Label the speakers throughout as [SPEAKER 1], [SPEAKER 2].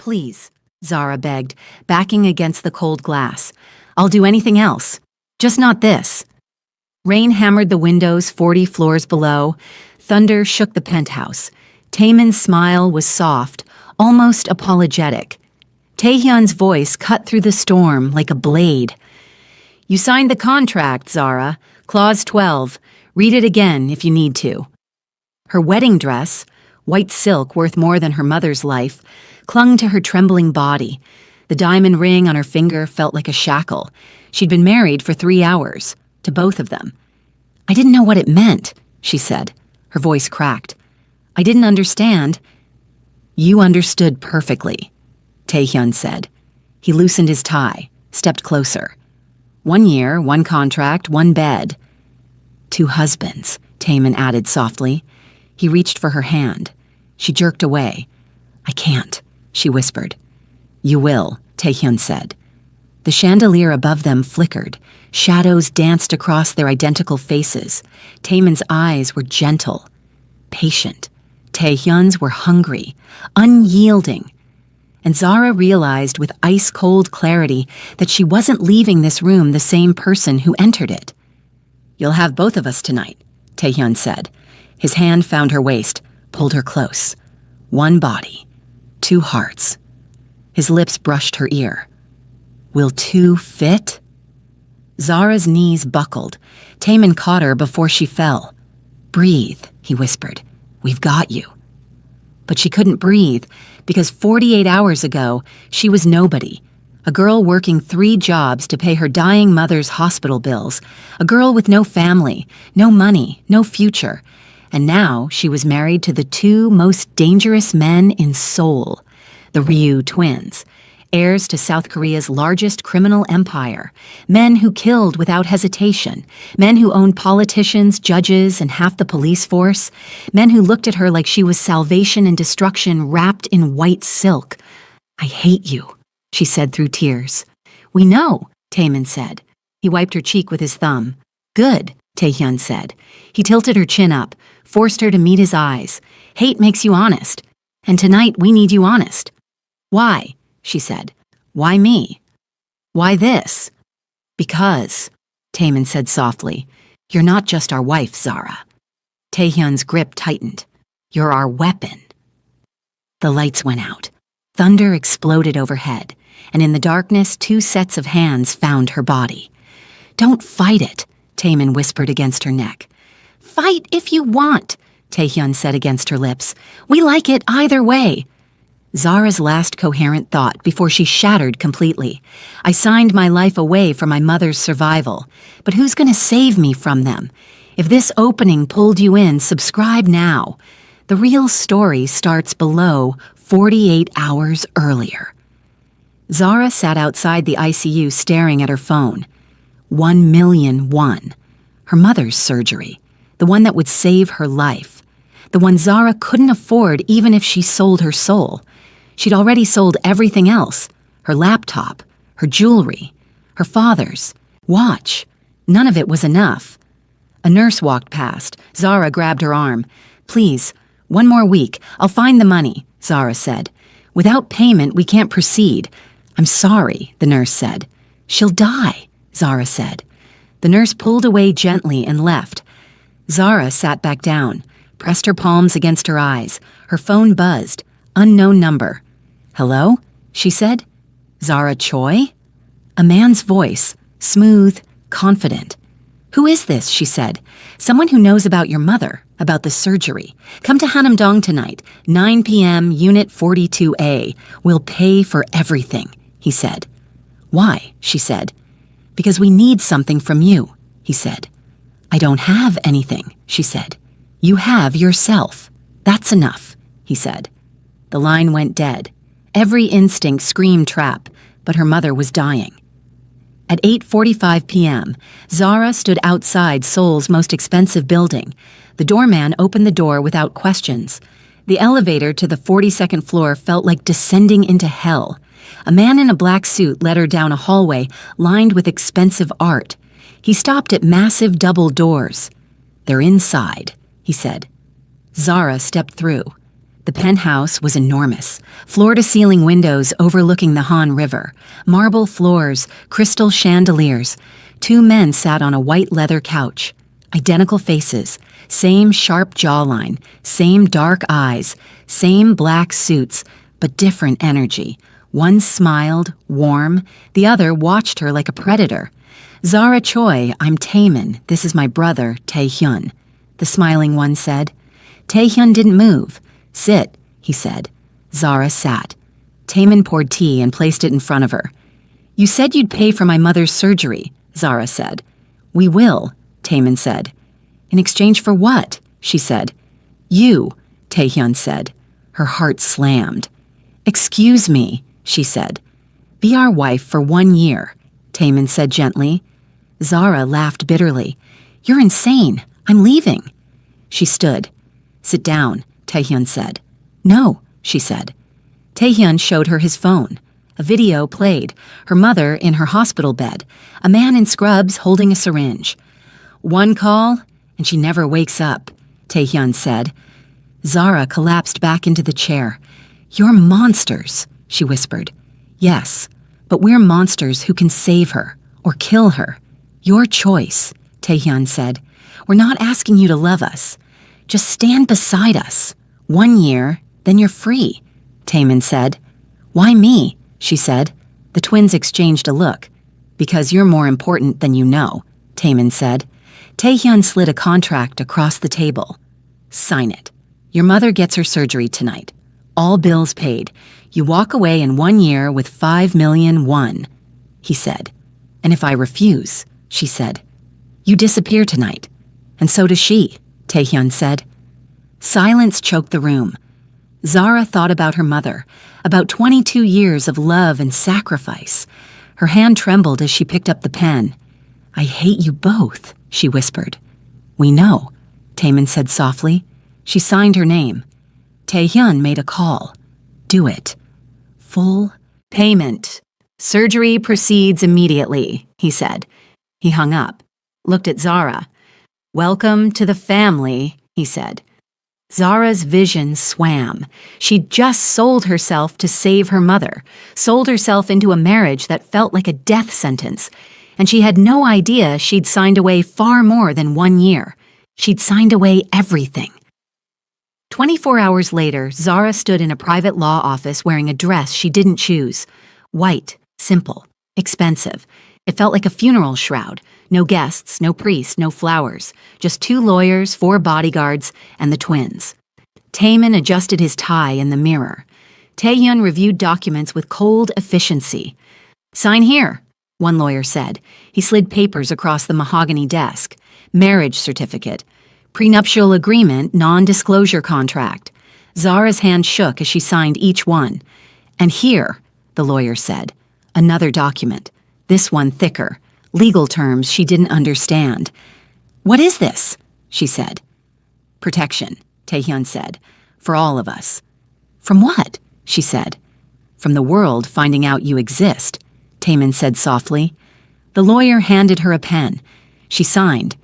[SPEAKER 1] Please, Zara begged, backing against the cold glass. I'll do anything else. Just not this. Rain hammered the windows 40 floors below. Thunder shook the penthouse. Taemin's smile was soft, almost apologetic. Taehyun's voice cut through the storm like a blade. You signed the contract, Zara. Clause 12. Read it again if you need to. Her wedding dress, white silk worth more than her mother's life, clung to her trembling body. The diamond ring on her finger felt like a shackle. She'd been married for 3 hours, to both of them. I didn't know what it meant, she said. Her voice cracked. I didn't understand. You understood perfectly, Taehyun said. He loosened his tie, stepped closer. 1 year, 1 contract, 1 bed. 2 husbands, Taemin added softly. He reached for her hand. She jerked away. I can't, she whispered. You will, Taehyun said. The chandelier above them flickered. Shadows danced across their identical faces. Taemin's eyes were gentle, patient. Taehyun's were hungry, unyielding. And Zara realized with ice-cold clarity that she wasn't leaving this room the same person who entered it. You'll have both of us tonight, Taehyun said. His hand found her waist, pulled her close. 1 body, 2 hearts. His lips brushed her ear. Will 2 fit? Zara's knees buckled. Taemin caught her before she fell. Breathe, he whispered. We've got you. But she couldn't breathe because 48 hours ago, she was nobody. A girl working 3 jobs to pay her dying mother's hospital bills. A girl with no family, no money, no future. And now she was married to the 2 most dangerous men in Seoul, the Ryu twins, heirs to South Korea's largest criminal empire, men who killed without hesitation, men who owned politicians, judges, and half the police force, men who looked at her like she was salvation and destruction wrapped in white silk. I hate you, she said through tears. We know, Taemin said. He wiped her cheek with his thumb. Good, Taehyun said. He tilted her chin up, forced her to meet his eyes. Hate makes you honest. And tonight we need you honest. Why? She said. Why me? Why this? Because, Taemin said softly, you're not just our wife, Zara. Taehyun's grip tightened. You're our weapon. The lights went out. Thunder exploded overhead, and in the darkness 2 sets of hands found her body. Don't fight it, Taemin whispered against her neck. Fight if you want, Taehyun said against her lips. We like it either way. Zara's last coherent thought before she shattered completely. I signed my life away for my mother's survival, but who's going to save me from them? If this opening pulled you in, subscribe now. The real story starts below 48 hours earlier. Zara sat outside the ICU staring at her phone. 1,000,001. Her mother's surgery, the one that would save her life. The one Zara couldn't afford even if she sold her soul. She'd already sold everything else, her laptop, her jewelry, her father's, watch. None of it was enough. A nurse walked past. Zara grabbed her arm. Please, 1 more week. I'll find the money, Zara said. Without payment, we can't proceed. I'm sorry, the nurse said. She'll die, Zara said. The nurse pulled away gently and left. Zara sat back down, pressed her palms against her eyes. Her phone buzzed. Unknown number. Hello? She said. Zara Choi? A man's voice, smooth, confident. Who is this? She said. Someone who knows about your mother, about the surgery. Come to Hanamdong tonight, 9 p.m., Unit 42A. We'll pay for everything, he said. Why? She said. Because we need something from you, he said. I don't have anything, she said. You have yourself. That's enough, he said. The line went dead. Every instinct screamed trap, but her mother was dying. At 8:45 p.m., Zara stood outside Seoul's most expensive building. The doorman opened the door without questions. The elevator to the 42nd floor felt like descending into hell. A man in a black suit led her down a hallway lined with expensive art. He stopped at massive double doors. They're inside, he said. Zara stepped through. The penthouse was enormous, floor-to-ceiling windows overlooking the Han River, marble floors, crystal chandeliers. 2 men sat on a white leather couch. Identical faces, same sharp jawline, same dark eyes, same black suits, but different energy. One smiled, warm, the other watched her like a predator. "Zara Choi, I'm Taemin. This is my brother, Taehyun," the smiling one said. Taehyun didn't move. "Sit," he said. Zara sat. Taemin poured tea and placed it in front of her. "You said you'd pay for my mother's surgery," Zara said. "We will," Taemin said. "In exchange for what?" she said. "You," Taehyun said. Her heart slammed. "Excuse me," she said. "Be our wife for 1 year," Taemin said gently. Zara laughed bitterly. "You're insane. I'm leaving." She stood. "Sit down," Taehyun said. "No," she said. Taehyun showed her his phone. A video played, her mother in her hospital bed, a man in scrubs holding a syringe. "One call, and she never wakes up," Taehyun said. Zara collapsed back into the chair. "You're monsters," she whispered. "Yes, but we're monsters who can save her, or kill her. Your choice," Taehyun said. "We're not asking you to love us. Just stand beside us. 1 year, then you're free," Taemin said. "Why me?" she said. The twins exchanged a look. "Because you're more important than you know," Taemin said. Taehyun slid a contract across the table. "Sign it. Your mother gets her surgery tonight. All bills paid. You walk away in 1 year with 5 million won," he said. "And if I refuse," she said, "you disappear tonight. And so does she," Taehyun said. Silence choked the room. Zara thought about her mother, about 22 years of love and sacrifice. Her hand trembled as she picked up the pen. "I hate you both," she whispered. "We know," Taemin said softly. She signed her name. Taehyun made a call. "Do it. Full payment. Surgery proceeds immediately," he said. He hung up, looked at Zara. "Welcome to the family," he said. Zara's vision swam. She'd just sold herself to save her mother, sold herself into a marriage that felt like a death sentence, and she had no idea she'd signed away far more than 1 year. She'd signed away everything. 24 hours later, Zara stood in a private law office wearing a dress she didn't choose. White, simple, expensive. It felt like a funeral shroud. No guests, no priest, no flowers. Just 2 lawyers, 4 bodyguards, and the twins. Taemin adjusted his tie in the mirror. Taehyun reviewed documents with cold efficiency. "Sign here," one lawyer said. He slid papers across the mahogany desk. "Marriage certificate. Prenuptial agreement, non-disclosure contract." Zara's hand shook as she signed each one. "And here," the lawyer said, "another document. This one thicker. Legal terms she didn't understand." "What is this?" she said. "Protection," Taehyun said. "For all of us." "From what?" she said. "From the world finding out you exist," Taemin said softly. The lawyer handed her a pen. She signed.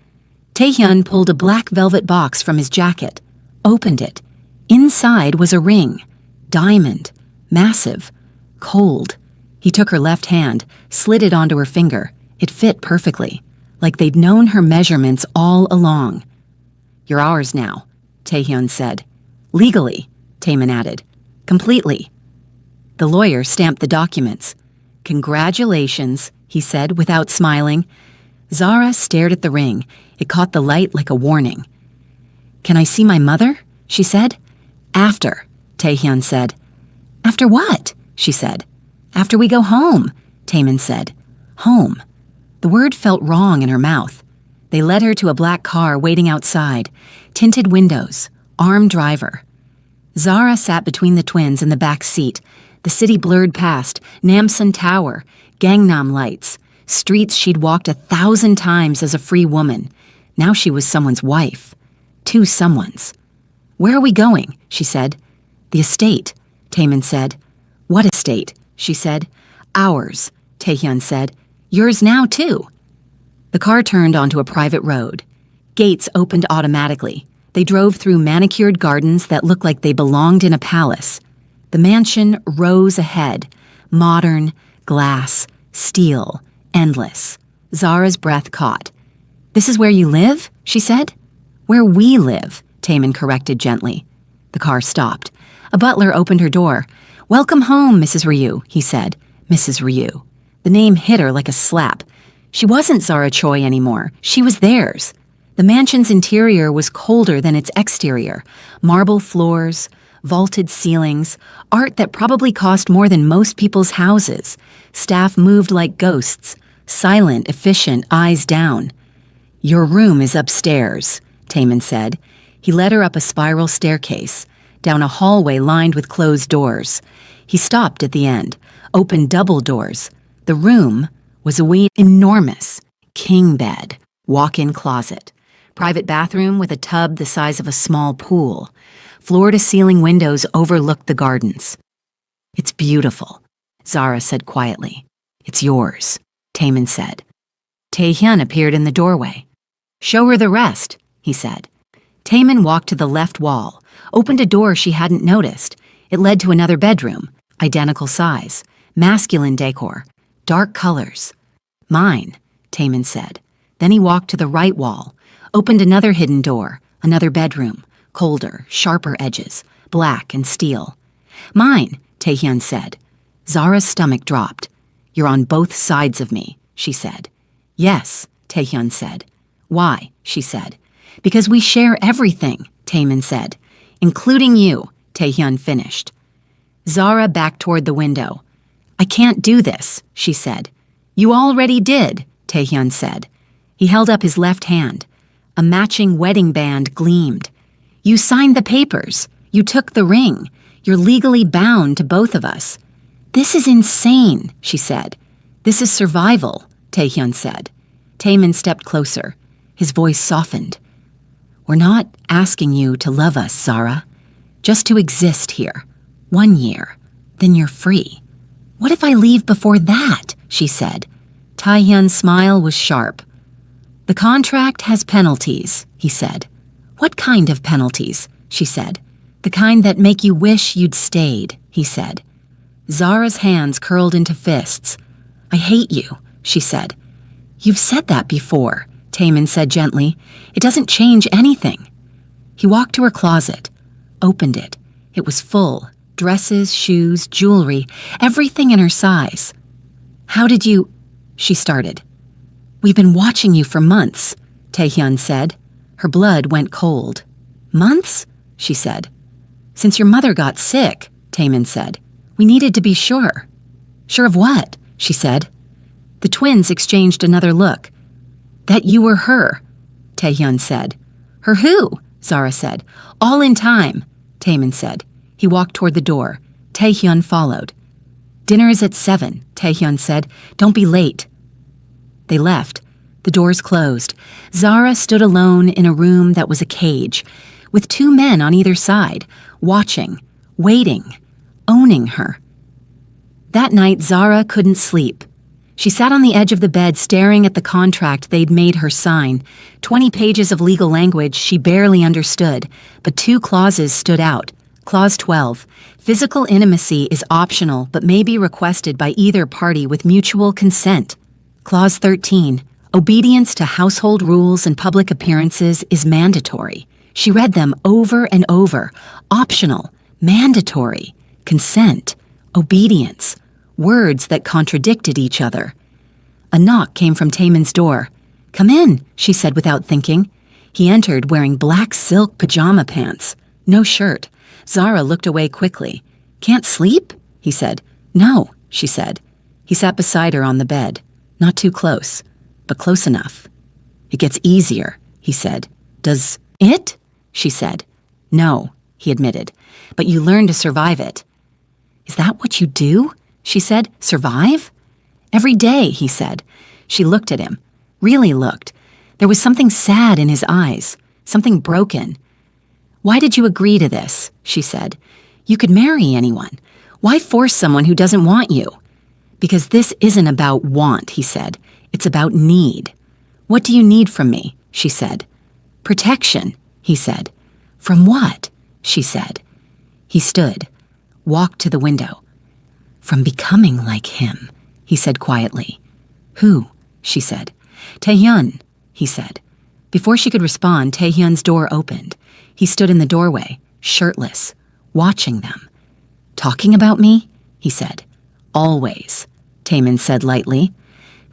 [SPEAKER 1] Taehyun pulled a black velvet box from his jacket, opened it. Inside was a ring. Diamond. Massive. Cold. He took her left hand, slid it onto her finger. It fit perfectly, like they'd known her measurements all along. "You're ours now," Taehyun said. "Legally," Taemin added. "Completely." The lawyer stamped the documents. "Congratulations," he said without smiling. Zara stared at the ring. It caught the light like a warning. "Can I see my mother?" she said. "After," Taehyun said. "After what?" she said. "After we go home," Taemin said. "Home." The word felt wrong in her mouth. They led her to a black car waiting outside. Tinted windows. Armed driver. Zara sat between the twins in the back seat. The city blurred past. Namsan Tower. Gangnam lights. Streets she'd walked 1,000 times as a free woman. Now she was someone's wife. 2 someones. "Where are we going?" she said. "The estate," Taemin said. "What estate?" she said. "Ours," Taehyun said. "Yours now, too." The car turned onto a private road. Gates opened automatically. They drove through manicured gardens that looked like they belonged in a palace. The mansion rose ahead, modern, glass, steel, endless. Zara's breath caught. "This is where you live?" she said. "Where we live," Taman corrected gently. The car stopped. A butler opened her door. "Welcome home, Mrs. Ryu," he said. Mrs. Ryu. The name hit her like a slap. She wasn't Zara Choi anymore. She was theirs. The mansion's interior was colder than its exterior. Marble floors, vaulted ceilings, art that probably cost more than most people's houses. Staff moved like ghosts, silent, efficient, eyes down. "Your room is upstairs," Taman said. He led her up a spiral staircase, down a hallway lined with closed doors. He stopped at the end, opened double doors. The room was a enormous king bed, walk-in closet, private bathroom with a tub the size of a small pool. Floor-to-ceiling windows overlooked the gardens. "It's beautiful," Zara said quietly. "It's yours," Taman said. Taehyun appeared in the doorway. "Show her the rest," he said. Taman walked to the left wall, opened a door she hadn't noticed. It led to another bedroom, identical size, masculine decor, dark colors. "Mine," Taman said. Then he walked to the right wall, opened another hidden door, another bedroom, colder, sharper edges, black and steel. "Mine," Taehyun said. Zara's stomach dropped. "You're on both sides of me," she said. "Yes," Taehyun said. "Why?" she said. "Because we share everything," Taman said. "Including you," Taehyun finished. Zara backed toward the window. "I can't do this," she said. "You already did," Taehyun said. He held up his left hand. A matching wedding band gleamed. "You signed the papers. You took the ring. You're legally bound to both of us." "This is insane," she said. "This is survival," Taehyun said. Taman stepped closer. His voice softened. "We're not asking you to love us, Zara. Just to exist here. 1 year. Then you're free." "What if I leave before that?" she said. Taehyun's smile was sharp. "The contract has penalties," he said. "What kind of penalties?" she said. "The kind that make you wish you'd stayed," he said. Zara's hands curled into fists. "I hate you," she said. "You've said that before," Taman said gently. "It doesn't change anything." He walked to her closet, opened it. It was full. Dresses, shoes, jewelry, everything in her size. "How did you—" she started. "We've been watching you for months," Taehyun said. Her blood went cold. "Months?" she said. "Since your mother got sick," Taman said. "We needed to be sure." "Sure of what?" she said. The twins exchanged another look. "That you were her," Taehyun said. "Her who?" Zara said. "All in time," Taman said. He walked toward the door. Taehyun followed. "Dinner is at 7, Taehyun said. "Don't be late." They left. The doors closed. Zara stood alone in a room that was a cage, with 2 men on either side, watching, waiting, owning her. That night, Zara couldn't sleep. She sat on the edge of the bed staring at the contract they'd made her sign. 20 pages of legal language she barely understood, but 2 clauses stood out. Clause 12, physical intimacy is optional but may be requested by either party with mutual consent. Clause 13, obedience to household rules and public appearances is mandatory. She read them over and over. Optional, mandatory, consent, obedience, words that contradicted each other. A knock came from Taman's door. "Come in," she said without thinking. He entered wearing black silk pajama pants, no shirt. Zara looked away quickly. "Can't sleep?" he said. "No," she said. He sat beside her on the bed. Not too close, but close enough. "It gets easier," he said. "Does it?" she said. "No," he admitted, "but you learn to survive it." "Is that what you do?" she said. "Survive?" "Every day," he said. She looked at him, really looked. There was something sad in his eyes, something broken. "Why did you agree to this?" she said. "You could marry anyone. Why force someone who doesn't want you?" "Because this isn't about want," he said. "It's about need." "What do you need from me?" she said. "Protection," he said. From what? She said. He stood, walked to the window. From becoming like him, he said quietly. Who? She said. Taehyun, he said. Before she could respond, Taehyun's door opened. He stood in the doorway, shirtless, watching them. Talking about me? He said. Always, Taemin said lightly.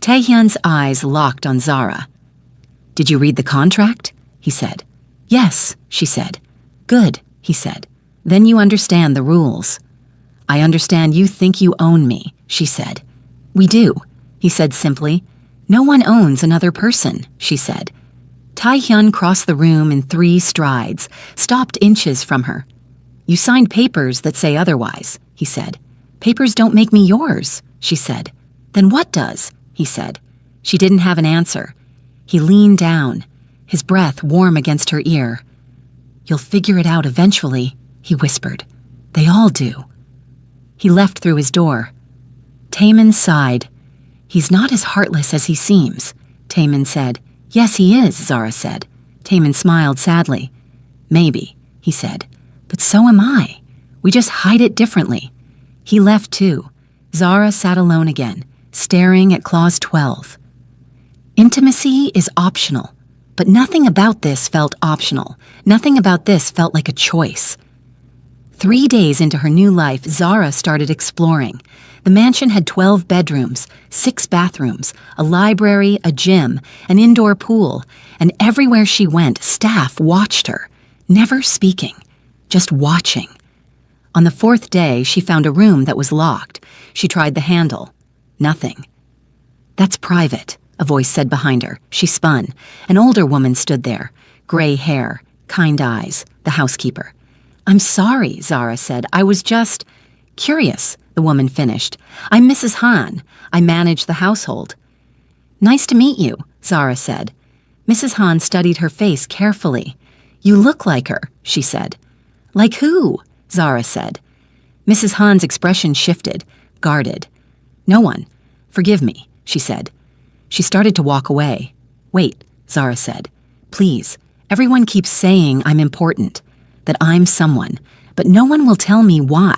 [SPEAKER 1] Taehyun's eyes locked on Zara. Did you read the contract? He said. Yes, she said. Good, he said. Then you understand the rules. I understand you think you own me, she said. We do, he said simply. No one owns another person, she said. Taehyun crossed the room in 3 strides, stopped inches from her. You signed papers that say otherwise, he said. Papers don't make me yours, she said. Then what does? He said. She didn't have an answer. He leaned down, his breath warm against her ear. You'll figure it out eventually, he whispered. They all do. He left through his door. Taemin sighed. He's not as heartless as he seems, Taemin said. Yes, he is, Zara said. Taemin smiled sadly. Maybe, he said. But so am I. We just hide it differently. He left too. Zara sat alone again, staring at clause 12. Intimacy is optional, but nothing about this felt optional. Nothing about this felt like a choice. 3 days into her new life, Zara started exploring. The mansion had 12 bedrooms, 6 bathrooms, a library, a gym, an indoor pool, and everywhere she went, staff watched her, never speaking, just watching. On the 4th day, she found a room that was locked. She tried the handle. Nothing. That's private, a voice said behind her. She spun. An older woman stood there, gray hair, kind eyes, the housekeeper. I'm sorry, Zara said. I was just curious, the woman finished. I'm Mrs. Han. I manage the household. Nice to meet you, Zara said. Mrs. Han studied her face carefully. You look like her, she said. Like who? Zara said. Mrs. Han's expression shifted, guarded. No one. Forgive me, she said. She started to walk away. Wait, Zara said. Please, everyone keeps saying I'm important, that I'm someone, but no one will tell me why.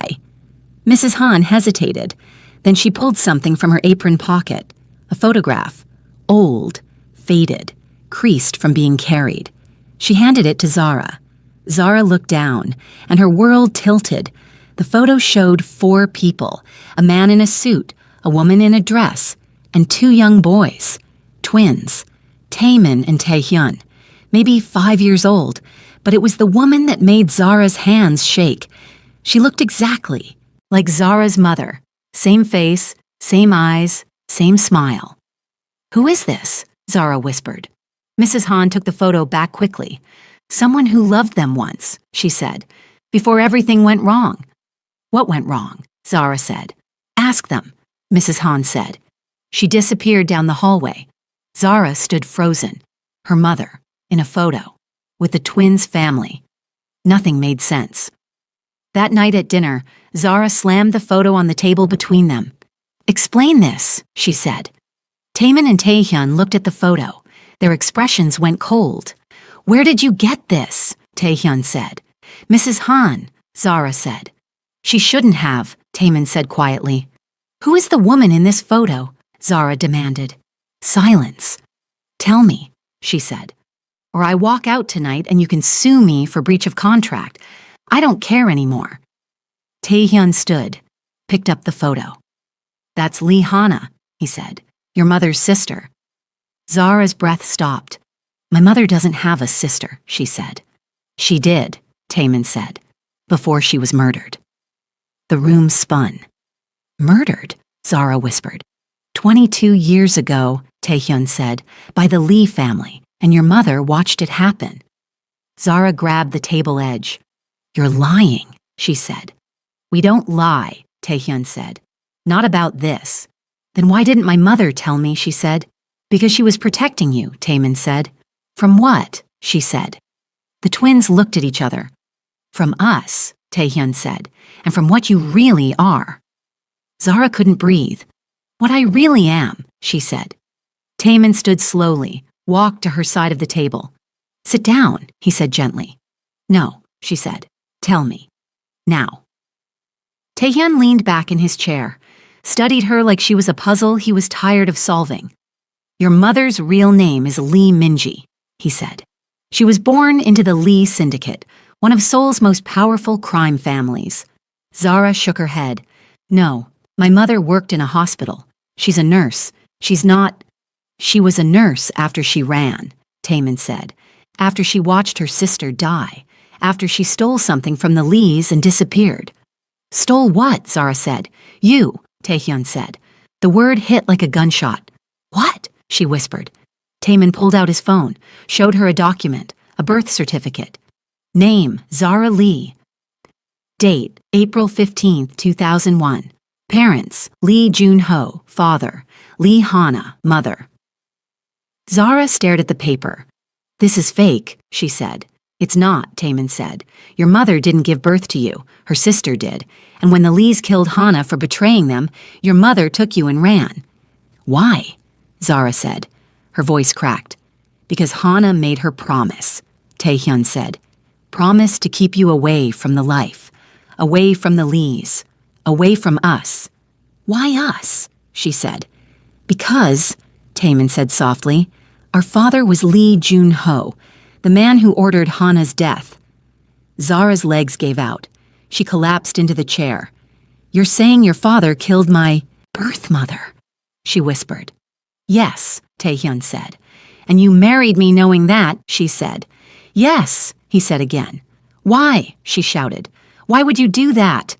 [SPEAKER 1] Mrs. Han hesitated. Then she pulled something from her apron pocket. A photograph. Old, faded, creased from being carried. She handed it to Zara. Zara looked down, and her world tilted. The photo showed 4 people, a man in a suit, a woman in a dress, and 2 young boys, twins, Taemin and Taehyun, maybe 5 years old, but it was the woman that made Zara's hands shake. She looked exactly like Zara's mother. Same face, same eyes, same smile. Who is this? Zara whispered. Mrs. Han took the photo back quickly. Someone who loved them once, she said, before everything went wrong. What went wrong? Zara said. Ask them, Mrs. Han said. She disappeared down the hallway. Zara stood frozen, her mother, in a photo, with the twins' family. Nothing made sense. That night at dinner, Zara slammed the photo on the table between them. Explain this, she said. Taemin and Taehyun looked at the photo. Their expressions went cold. Where did you get this? Taehyun said. Mrs. Han, Zara said. She shouldn't have, Taemin said quietly. Who is the woman in this photo? Zara demanded. Silence. Tell me, she said. Or I walk out tonight and you can sue me for breach of contract. I don't care anymore. Taehyun stood, picked up the photo. That's Lee Hana, he said. Your mother's sister. Zara's breath stopped. My mother doesn't have a sister, she said. She did, Taemin said, before she was murdered. The room spun. Murdered, Zara whispered. 22 years ago, Taehyun said, by the Lee family, and your mother watched it happen. Zara grabbed the table edge. You're lying, she said. We don't lie, Taehyun said. Not about this. Then why didn't my mother tell me, she said. Because she was protecting you, Taemin said. From what? She said. The twins looked at each other. From us, Taehyun said, and from what you really are. Zara couldn't breathe. What I really am, she said. Taemin stood slowly, walked to her side of the table. Sit down, he said gently. No, she said. Tell me. Now. Taehyun leaned back in his chair, studied her like she was a puzzle he was tired of solving. Your mother's real name is Lee Minji, he said. She was born into the Lee Syndicate, one of Seoul's most powerful crime families. Zara shook her head. No, my mother worked in a hospital. She's a nurse. She's not... She was a nurse after she ran, Taemin said. After she watched her sister die. After she stole something from the Lees and disappeared. Stole what? Zara said. You, Taehyun said. The word hit like a gunshot. What? She whispered. Taemin pulled out his phone, showed her a document, a birth certificate. Name, Zara Lee. Date, April 15, 2001. Parents, Lee Jun-ho, father. Lee Hana, mother. Zara stared at the paper. This is fake, she said. It's not, Taemin said. Your mother didn't give birth to you. Her sister did. And when the Lees killed Hana for betraying them, your mother took you and ran. Why? Zara said. Her voice cracked. Because Hana made her promise, Taehyun said. Promise to keep you away from the life. Away from the Lees. Away from us. Why us? She said. Because, Taemin said softly, our father was Lee Jun-ho, the man who ordered Hana's death. Zara's legs gave out. She collapsed into the chair. You're saying your father killed my birth mother, she whispered. Yes, Taehyun said. And you married me knowing that, she said. Yes, he said again. Why? She shouted. Why would you do that?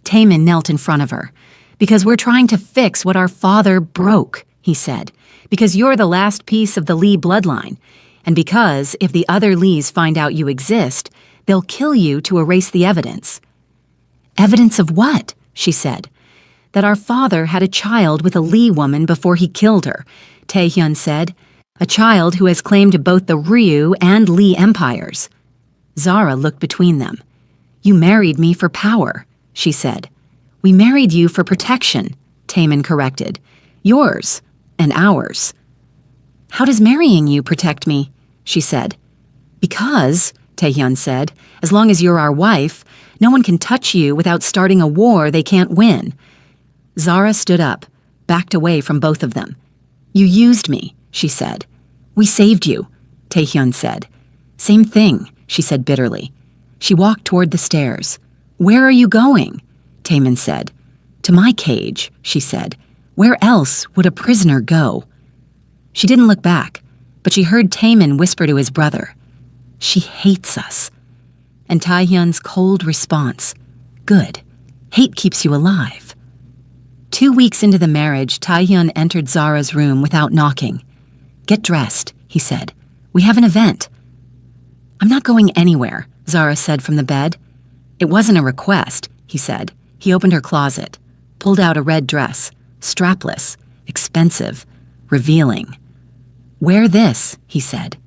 [SPEAKER 1] Taemin knelt in front of her. Because we're trying to fix what our father broke, he said. Because you're the last piece of the Lee bloodline. And because, if the other Lees find out you exist, they'll kill you to erase the evidence. Evidence of what? She said. That our father had a child with a Lee woman before he killed her, Taehyun said. A child who has claim to both the Ryu and Lee empires. Zara looked between them. You married me for power, she said. We married you for protection, Taemin corrected. Yours and ours. How does marrying you protect me? She said. Because, Taehyun said, as long as you're our wife, no one can touch you without starting a war they can't win. Zara stood up, backed away from both of them. You used me, she said. We saved you, Taehyun said. Same thing, she said bitterly. She walked toward the stairs. Where are you going? Taemin said. To my cage, she said. Where else would a prisoner go? She didn't look back, but she heard Taemin whisper to his brother. She hates us. And Taehyun's cold response. Good. Hate keeps you alive. 2 weeks into the marriage, Taehyun entered Zara's room without knocking. Get dressed, he said. We have an event. I'm not going anywhere, Zara said from the bed. It wasn't a request, he said. He opened her closet, pulled out a red dress, strapless, expensive, revealing. Wear this, he said.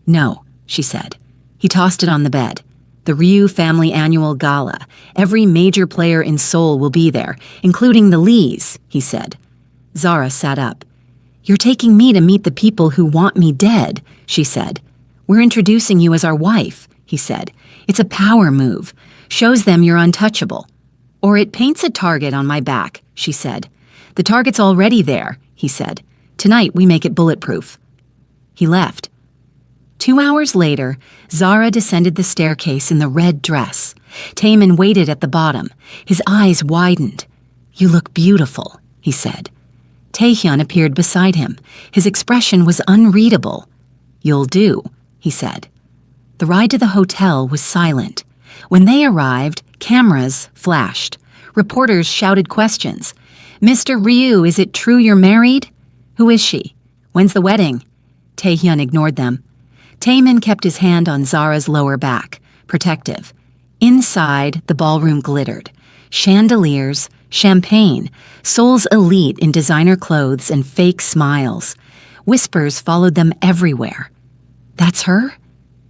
[SPEAKER 1] No, she said. He tossed it on the bed. The Ryu family annual gala. Every major player in Seoul will be there, including the Lees, he said. Zara sat up. You're taking me to meet the people who want me dead, she said. We're introducing you as our wife, he said. It's a power move. Shows them you're untouchable. Or it paints a target on my back, she said. The target's already there, he said. Tonight we make it bulletproof. He left. 2 hours later, Zara descended the staircase in the red dress. Taemin waited at the bottom. His eyes widened. You look beautiful, he said. Taehyun appeared beside him. His expression was unreadable. You'll do, he said. The ride to the hotel was silent. When they arrived, cameras flashed. Reporters shouted questions. Mr. Ryu, is it true you're married? Who is she? When's the wedding? Taehyun ignored them. Taemin kept his hand on Zara's lower back, protective. Inside, the ballroom glittered. Chandeliers, champagne, Seoul's elite in designer clothes and fake smiles. Whispers followed them everywhere. That's her?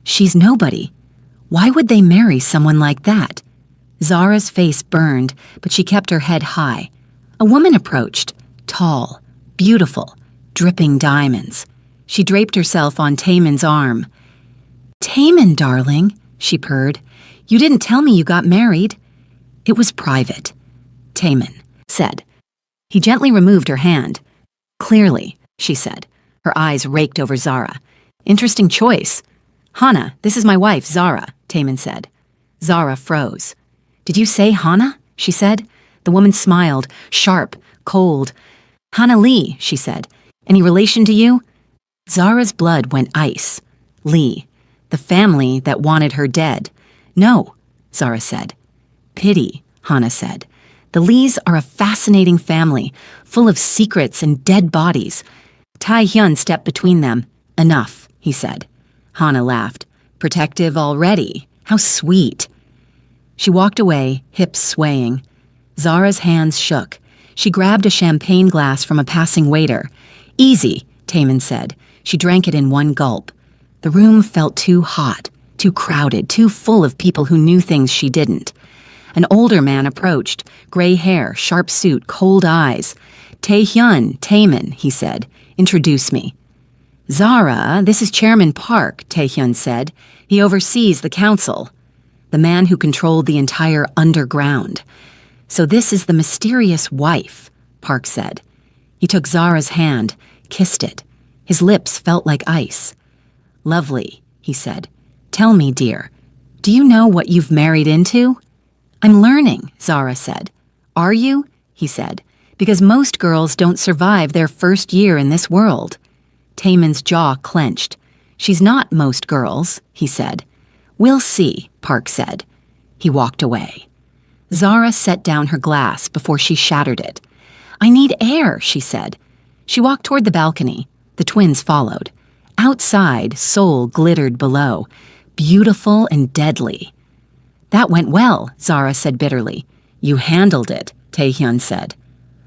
[SPEAKER 1] She's nobody. Why would they marry someone like that? Zara's face burned, but she kept her head high. A woman approached, tall, beautiful, dripping diamonds. She draped herself on Taemin's arm. Taemin, darling, she purred. You didn't tell me you got married. It was private, Taemin said. He gently removed her hand. Clearly, she said. Her eyes raked over Zara. Interesting choice. Hana, this is my wife, Zara, Taemin said. Zara froze. Did you say Hana? She said. The woman smiled, sharp, cold. Hana Lee, she said. Any relation to you? Zara's blood went ice. Lee, the family that wanted her dead. No, Zara said. Pity, Hana said. The Lees are a fascinating family, full of secrets and dead bodies. Tae-hyun stepped between them. Enough, he said. Hana laughed. Protective already. How sweet. She walked away, hips swaying. Zara's hands shook. She grabbed a champagne glass from a passing waiter. Easy, Taemin said. She drank it in one gulp. The room felt too hot, too crowded, too full of people who knew things she didn't. An older man approached, gray hair, sharp suit, cold eyes. Tae-hyun, Taemin, he said. Introduce me. Zara, this is Chairman Park, Tae-hyun said. He oversees the council. The man who controlled the entire underground. So this is the mysterious wife, Park said. He took Zara's hand, kissed it. His lips felt like ice. Lovely, he said. Tell me, dear, do you know what you've married into? I'm learning, Zara said. Are you? He said. Because most girls don't survive their first year in this world. Taemin's jaw clenched. She's not most girls, he said. We'll see, Park said. He walked away. Zara set down her glass before she shattered it. I need air, she said. She walked toward the balcony. The twins followed. Outside, Seoul glittered below, beautiful and deadly. That went well, Zara said bitterly. You handled it, Tae-hyun said.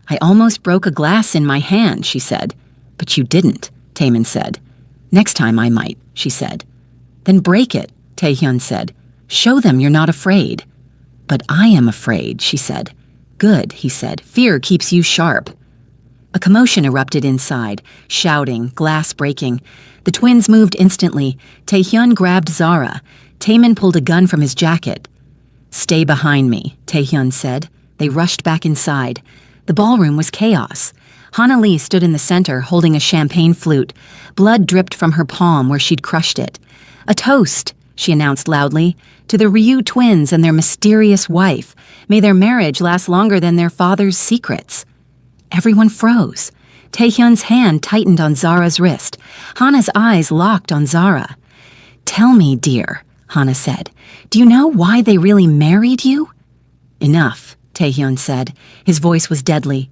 [SPEAKER 1] I almost broke a glass in my hand, she said. But you didn't, Taemin said. Next time I might, she said. Then break it, Tae-hyun said. Show them you're not afraid. But I am afraid, she said. Good, he said. Fear keeps you sharp. A commotion erupted inside, shouting, glass breaking. The twins moved instantly. Tae-hyun grabbed Zara. Taemin pulled a gun from his jacket. Stay behind me, Tae-hyun said. They rushed back inside. The ballroom was chaos. Hana Lee stood in the center, holding a champagne flute. Blood dripped from her palm where she'd crushed it. A toast, she announced loudly, to the Ryu twins and their mysterious wife. May their marriage last longer than their father's secrets. Everyone froze. Taehyun's hand tightened on Zara's wrist. Hana's eyes locked on Zara. Tell me, dear, Hana said. Do you know why they really married you? Enough, Taehyun said. His voice was deadly.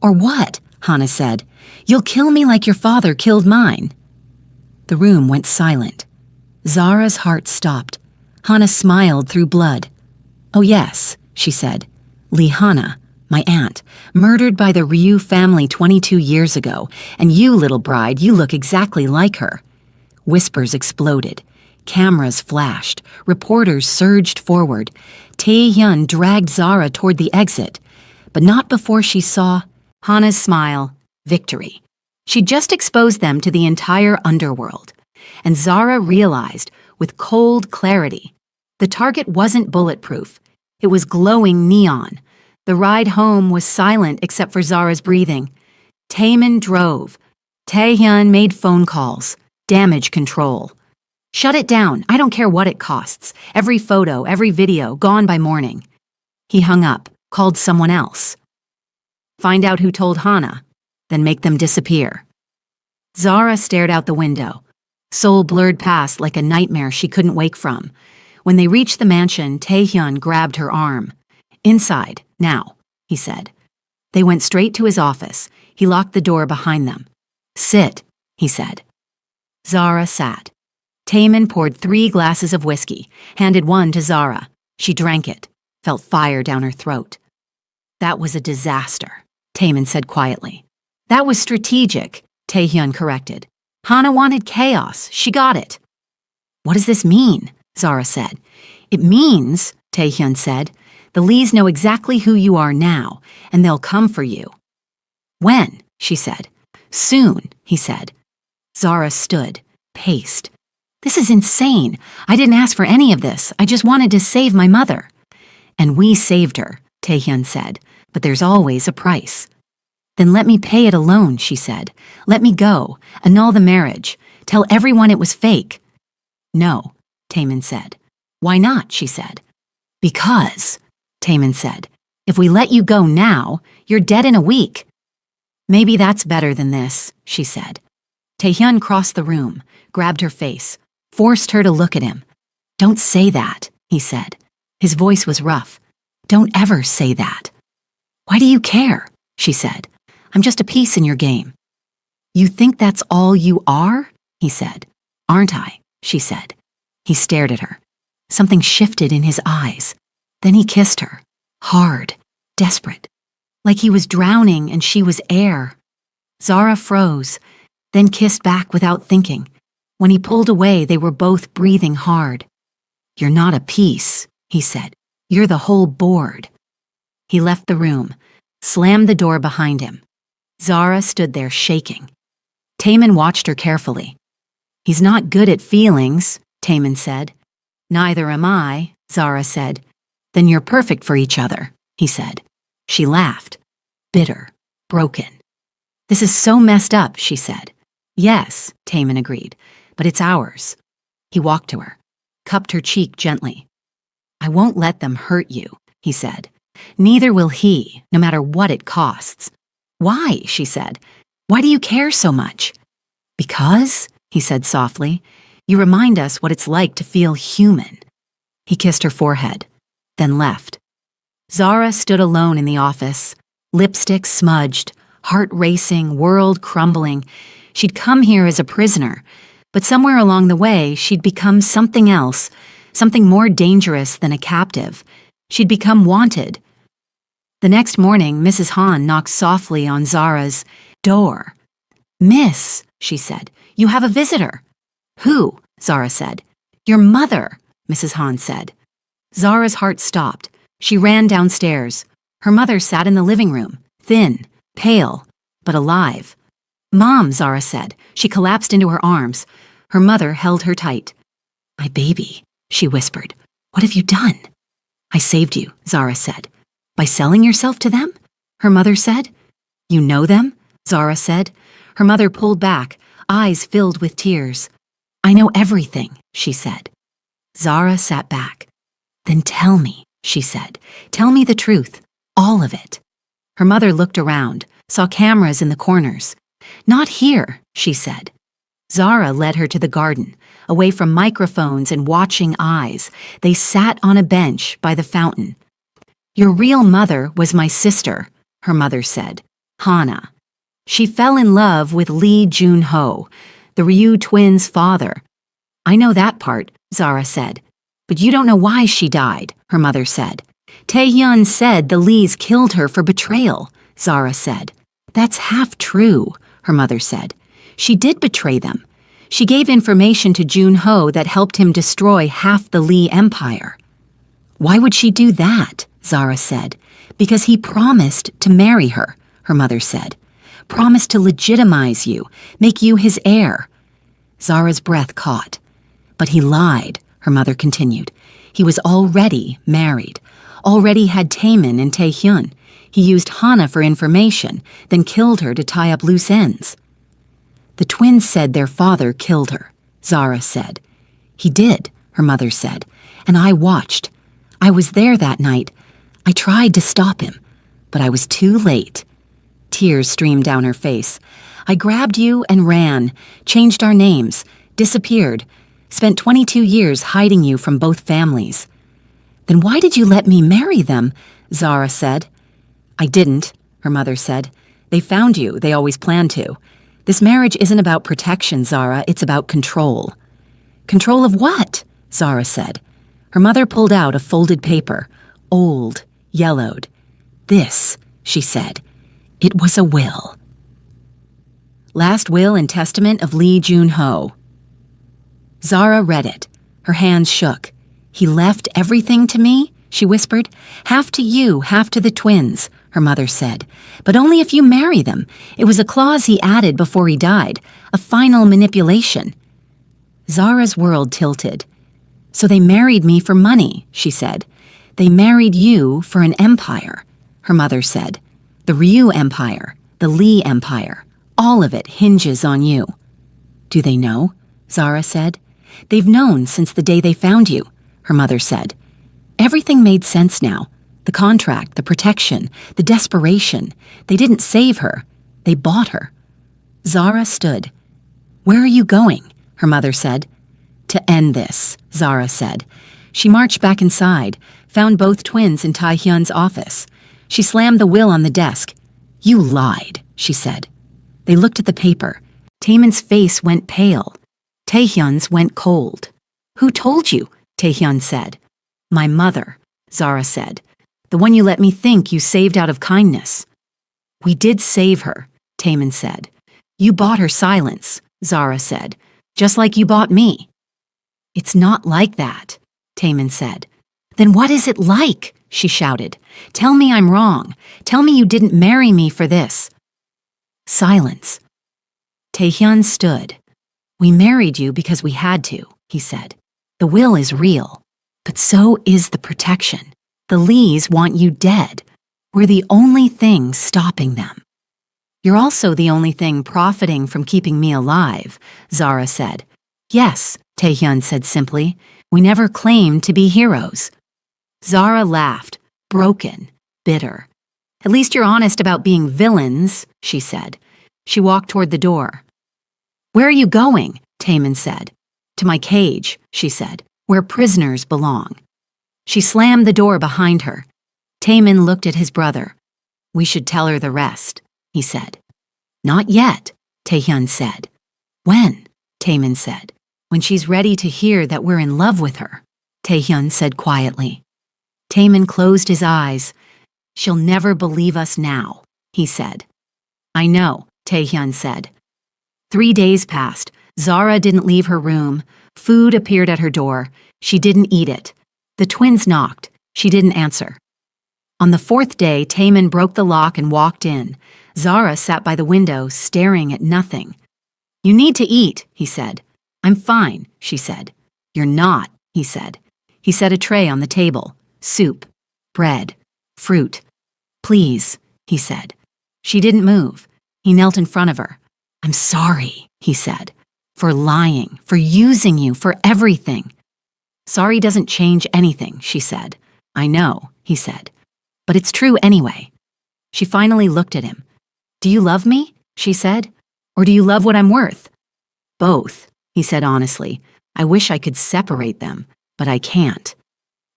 [SPEAKER 1] Or what? Hana said. You'll kill me like your father killed mine. The room went silent. Zara's heart stopped. Hana smiled through blood. Oh yes, she said. Hana, my aunt, murdered by the Ryu family 22 years ago, and you, little bride, you look exactly like her. Whispers exploded. Cameras flashed. Reporters surged forward. Tae-hyun dragged Zara toward the exit, but not before she saw Hana's smile, victory. She'd just exposed them to the entire underworld. And Zara realized, with cold clarity, the target wasn't bulletproof. It was glowing neon. The ride home was silent except for Zara's breathing. Taemin drove. Tae-hyun made phone calls. Damage control. Shut it down. I don't care what it costs. Every photo, every video, gone by morning. He hung up, called someone else. Find out who told Hana, then make them disappear. Zara stared out the window. Seoul blurred past like a nightmare she couldn't wake from. When they reached the mansion, Tae-hyun grabbed her arm. Inside, now, he said. They went straight to his office. He locked the door behind them. Sit, he said. Zara sat. Taemin poured 3 glasses of whiskey, handed one to Zara. She drank it, felt fire down her throat. That was a disaster, Taemin said quietly. That was strategic, Tae-hyun corrected. Hana wanted chaos. She got it. What does this mean? Zara said. It means, Tae-hyun said, the Lees know exactly who you are now, and they'll come for you. When? She said. Soon, he said. Zara stood, paced. "This is insane. I didn't ask for any of this. I just wanted to save my mother." "And we saved her," Taehyun said, "but there's always a price." "Then let me pay it alone," she said. "Let me go. Annul the marriage. Tell everyone it was fake." "No," Taemin said. "Why not?" she said. "Because," Taemin said, "if we let you go now, you're dead in a week." "Maybe that's better than this," she said. Taehyun crossed the room, grabbed her face, forced her to look at him. "Don't say that," he said. His voice was rough. "Don't ever say that." "Why do you care?" she said. "I'm just a piece in your game." "You think that's all you are?" he said. "Aren't I?" she said. He stared at her. Something shifted in his eyes. Then he kissed her, hard, desperate, like he was drowning and she was air. Zara froze, then kissed back without thinking. When he pulled away, they were both breathing hard. "You're not a piece," he said. "You're the whole board." He left the room, slammed the door behind him. Zara stood there shaking. Taemin watched her carefully. "He's not good at feelings," Taemin said. "Neither am I," Zara said. "Then you're perfect for each other," he said. She laughed, bitter, broken. "This is so messed up," she said. "Yes," Taemin agreed, "but it's ours." He walked to her, cupped her cheek gently. "I won't let them hurt you," he said. "Neither will he, no matter what it costs." "Why?" she said. "Why do you care so much?" "Because," he said softly, "you remind us what it's like to feel human." He kissed her forehead, then left. Zara stood alone in the office, lipstick smudged, heart racing, world crumbling. She'd come here as a prisoner, but somewhere along the way, she'd become something else, something more dangerous than a captive. She'd become wanted. The next morning, Mrs. Han knocked softly on Zara's door. "Miss," she said, "you have a visitor." "Who?" Zara said. "Your mother," Mrs. Han said. Zara's heart stopped. She ran downstairs. Her mother sat in the living room, thin, pale, but alive. "Mom," Zara said. She collapsed into her arms. Her mother held her tight. "My baby," she whispered. "What have you done?" "I saved you," Zara said. "By selling yourself to them?" her mother said. "You know them?" Zara said. Her mother pulled back, eyes filled with tears. "I know everything," she said. Zara sat back. "Then tell me," she said. "Tell me the truth, all of it." Her mother looked around, saw cameras in the corners. "Not here," she said. Zara led her to the garden, away from microphones and watching eyes. They sat on a bench by the fountain. "Your real mother was my sister," her mother said, Hana. "She fell in love with Lee Jun-ho, the Ryu twins' father." "I know that part," Zara said. "But you don't know why she died," her mother said. "Taehyun said the Lees killed her for betrayal," Zara said. "That's half true," her mother said. "She did betray them. She gave information to Jun-ho that helped him destroy half the Lee empire." "Why would she do that?" Zara said. "Because he promised to marry her," her mother said. "Promised to legitimize you, make you his heir." Zara's breath caught. "But he lied," her mother continued. "He was already married, already had Taemin and Taehyun. He used Hana for information, then killed her to tie up loose ends." "The twins said their father killed her," Zara said. "He did," her mother said, "and I watched. I was there that night. I tried to stop him, but I was too late." Tears streamed down her face. "I grabbed you and ran, changed our names, disappeared, spent 22 years hiding you from both families." "Then why did you let me marry them?" Zara said. "I didn't," her mother said. "They found you, they always planned to. This marriage isn't about protection, Zara, it's about control." "Control of what?" Zara said. Her mother pulled out a folded paper, old, yellowed. "This," she said. "It was a will. Last will and testament of Lee Jun-ho." Zara read it. Her hands shook. "He left everything to me?" she whispered. "Half to you, half to the twins," her mother said. "But only if you marry them. It was a clause he added before he died, a final manipulation." Zara's world tilted. So they married me for money, she said. They married you for an empire, her mother said. The Ryu Empire, the Lee Empire, all of it hinges on you. Do they know? Zara said. They've known since the day they found you, her mother said. Everything made sense now. The contract, the protection, the desperation. They didn't save her. They bought her. Zara stood. Where are you going? Her mother said. To end this, Zara said. She marched back inside, found both twins in Taehyun's office. She slammed the will on the desk. You lied, she said. They looked at the paper. Taemin's face went pale. Taehyun's went cold. Who told you? Taehyun said. My mother, Zara said. The one you let me think you saved out of kindness. We did save her, Taemin said. You bought her silence, Zara said, just like you bought me. It's not like that, Taemin said. Then what is it like? She shouted. Tell me I'm wrong. Tell me you didn't marry me for this. Silence. Taehyun stood. We married you because we had to, he said. The will is real, but so is the protection. The Lees want you dead. We're the only thing stopping them. You're also the only thing profiting from keeping me alive, Zara said. Yes, Taehyun said simply. We never claimed to be heroes. Zara laughed, broken, bitter. At least you're honest about being villains, she said. She walked toward the door. Where are you going? Taemin said. To my cage, she said, where prisoners belong. She slammed the door behind her. Taemin looked at his brother. We should tell her the rest, he said. Not yet, Taehyun said. When? Taemin said. When she's ready to hear that we're in love with her, Taehyun said quietly. Taemin closed his eyes. She'll never believe us now, he said. I know, Taehyun said. 3 days passed. Zara didn't leave her room. Food appeared at her door. She didn't eat it. The twins knocked. She didn't answer. On the 4th day, Taemin broke the lock and walked in. Zara sat by the window, staring at nothing. You need to eat, he said. I'm fine, she said. You're not, he said. He set a tray on the table. Soup, bread, fruit. Please, he said. She didn't move. He knelt in front of her. I'm sorry, he said, for lying, for using you, for everything. Sorry doesn't change anything, she said. I know, he said. But it's true anyway. She finally looked at him. Do you love me? She said. Or do you love what I'm worth? Both, he said honestly. I wish I could separate them, but I can't.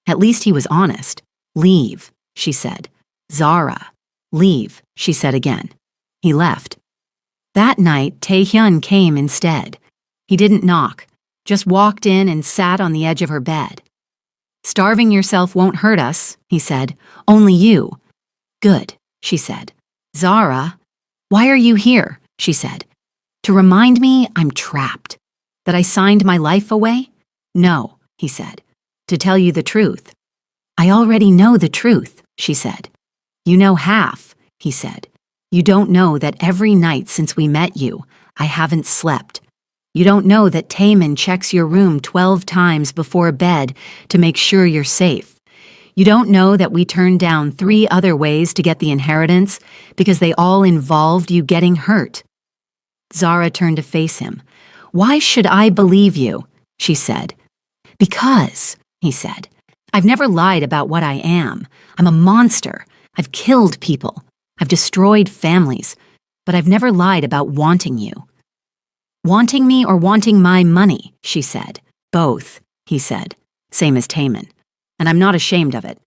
[SPEAKER 1] At least he was honest. Leave, she said. Zara, leave, she said again. He left. That night, Taehyun came instead. He didn't knock, just walked in and sat on the edge of her bed. Starving yourself won't hurt us, he said. Only you. Good, she said. Zara, why are you here? She said. To remind me I'm trapped. That I signed my life away? No, he said. To tell you the truth. I already know the truth, she said. You know half, he said. You don't know that every night since we met you, I haven't slept. You don't know that Taemin checks your room 12 times before bed to make sure you're safe. You don't know that we turned down 3 other ways to get the inheritance because they all involved you getting hurt. Zara turned to face him. Why should I believe you? She said. Because, he said. I've never lied about what I am. I'm a monster. I've killed people. I've destroyed families. But I've never lied about wanting you. Wanting me or wanting my money, she said. Both, he said. Same as Taemin. And I'm not ashamed of it.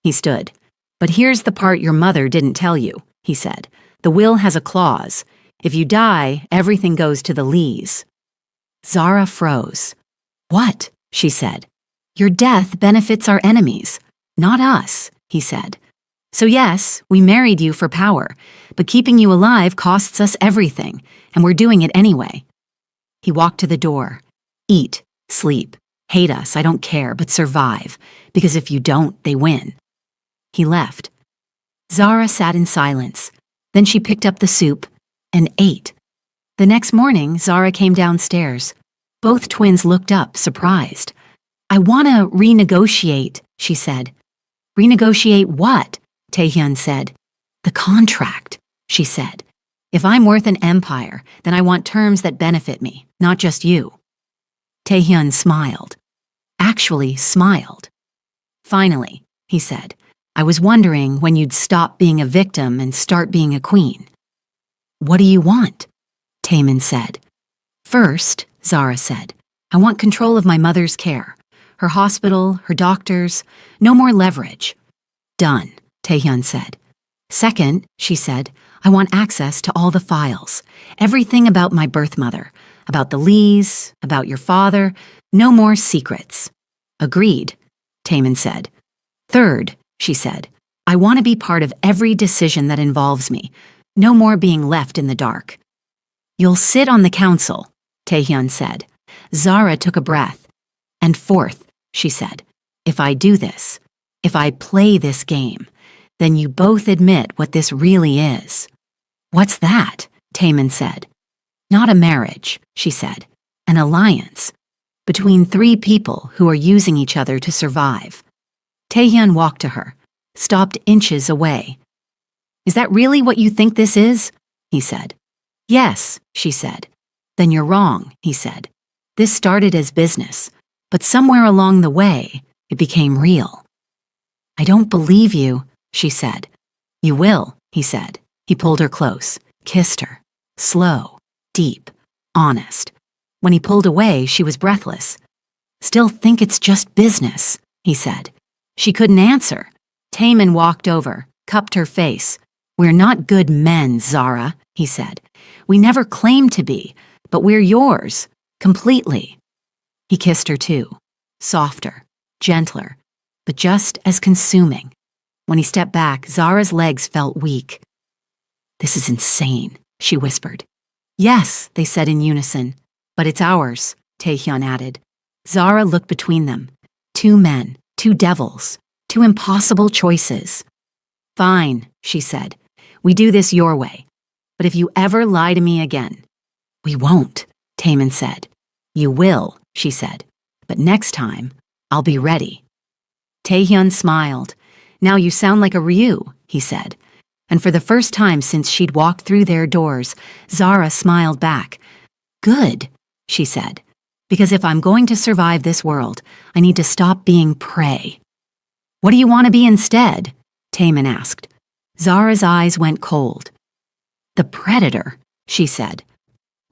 [SPEAKER 1] He stood. But here's the part your mother didn't tell you, he said. The will has a clause. If you die, everything goes to the Lees. Zara froze. What? She said. Your death benefits our enemies, not us, he said. So yes, we married you for power, but keeping you alive costs us everything, and we're doing it anyway. He walked to the door. Eat, sleep, hate us, I don't care, but survive, because if you don't, they win. He left. Zara sat in silence. Then she picked up the soup and ate. The next morning, Zara came downstairs. Both twins looked up, surprised. I want to renegotiate, she said. Renegotiate what? Taehyun said. The contract, she said. If I'm worth an empire, then I want terms that benefit me, not just you. Taehyun smiled. Actually smiled. Finally, he said, I was wondering when you'd stop being a victim and start being a queen. What do you want? Taemin said. First, Zara said, I want control of my mother's care. Her hospital, her doctors, no more leverage. Done, Taehyun said. Second, she said, I want access to all the files. Everything about my birth mother, about the Lees, about your father, no more secrets. Agreed, Taemin said. Third, she said, I want to be part of every decision that involves me. No more being left in the dark. You'll sit on the council, Taehyun said. Zara took a breath. And fourth, she said, if I do this, if I play this game, then you both admit what this really is. What's that? Taemin said. Not a marriage, she said. An alliance. Between three people who are using each other to survive. Taehyun walked to her, stopped inches away. Is that really what you think this is? He said. Yes, she said. Then you're wrong, he said. This started as business, but somewhere along the way, it became real. I don't believe you, she said. You will, he said. He pulled her close, kissed her. Slow, deep, honest. When he pulled away, she was breathless. Still think it's just business, he said. She couldn't answer. Taemin walked over, cupped her face. We're not good men, Zara, he said. We never claimed to be, but we're yours, completely. He kissed her too, softer, gentler, but just as consuming. When he stepped back, Zara's legs felt weak. This is insane, she whispered. Yes, they said in unison. But it's ours, Taehyun added. Zara looked between them. Two men, two devils, two impossible choices. Fine, she said. We do this your way. But if you ever lie to me again, we won't, Taemin said. You will, she said. But next time, I'll be ready. Taehyun smiled. Now you sound like a Ryu, he said. And for the first time since she'd walked through their doors, Zara smiled back. Good, she said. Because if I'm going to survive this world, I need to stop being prey. What do you want to be instead? Taemin asked. Zara's eyes went cold. The predator, she said.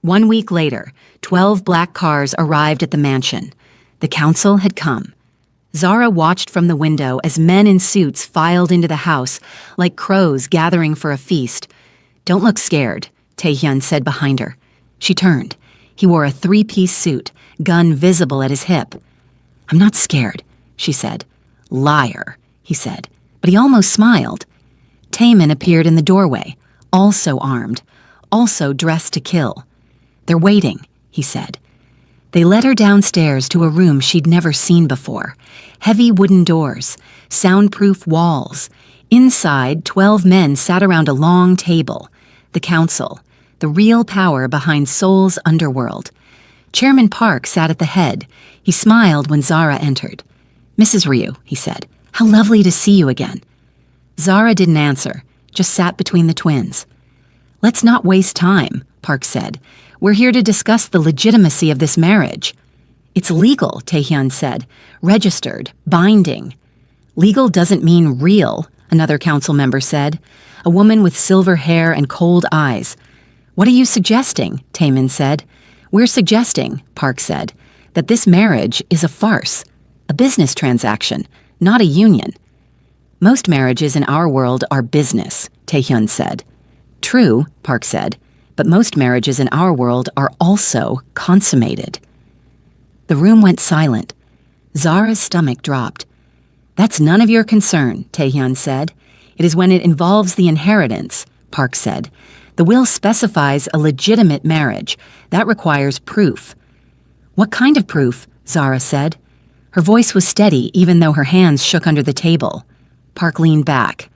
[SPEAKER 1] 1 week later, 12 black cars arrived at the mansion. The council had come. Zara watched from the window as men in suits filed into the house, like crows gathering for a feast. Don't look scared, Taehyun said behind her. She turned. He wore a three-piece suit, gun visible at his hip. I'm not scared, she said. Liar, he said, but he almost smiled. Taemin appeared in the doorway, also armed, also dressed to kill. They're waiting, he said. They led her downstairs to a room she'd never seen before. Heavy wooden doors, soundproof walls. Inside, 12 men sat around a long table. The council, the real power behind Seoul's underworld. Chairman Park sat at the head. He smiled when Zara entered. Mrs. Ryu, he said, how lovely to see you again. Zara didn't answer, just sat between the twins. Let's not waste time, Park said. We're here to discuss the legitimacy of this marriage. It's legal, Taehyun said. Registered, binding. Legal doesn't mean real, another council member said. A woman with silver hair and cold eyes. What are you suggesting? Taemin said. We're suggesting, Park said, that this marriage is a farce, a business transaction, not a union. Most marriages in our world are business, Taehyun said. True, Park said, but most marriages in our world are also consummated. The room went silent. Zara's stomach dropped. That's none of your concern, Taehyun said. It is when it involves the inheritance, Park said. The will specifies a legitimate marriage. That requires proof. What kind of proof? Zara said. Her voice was steady even though her hands shook under the table. Park leaned back.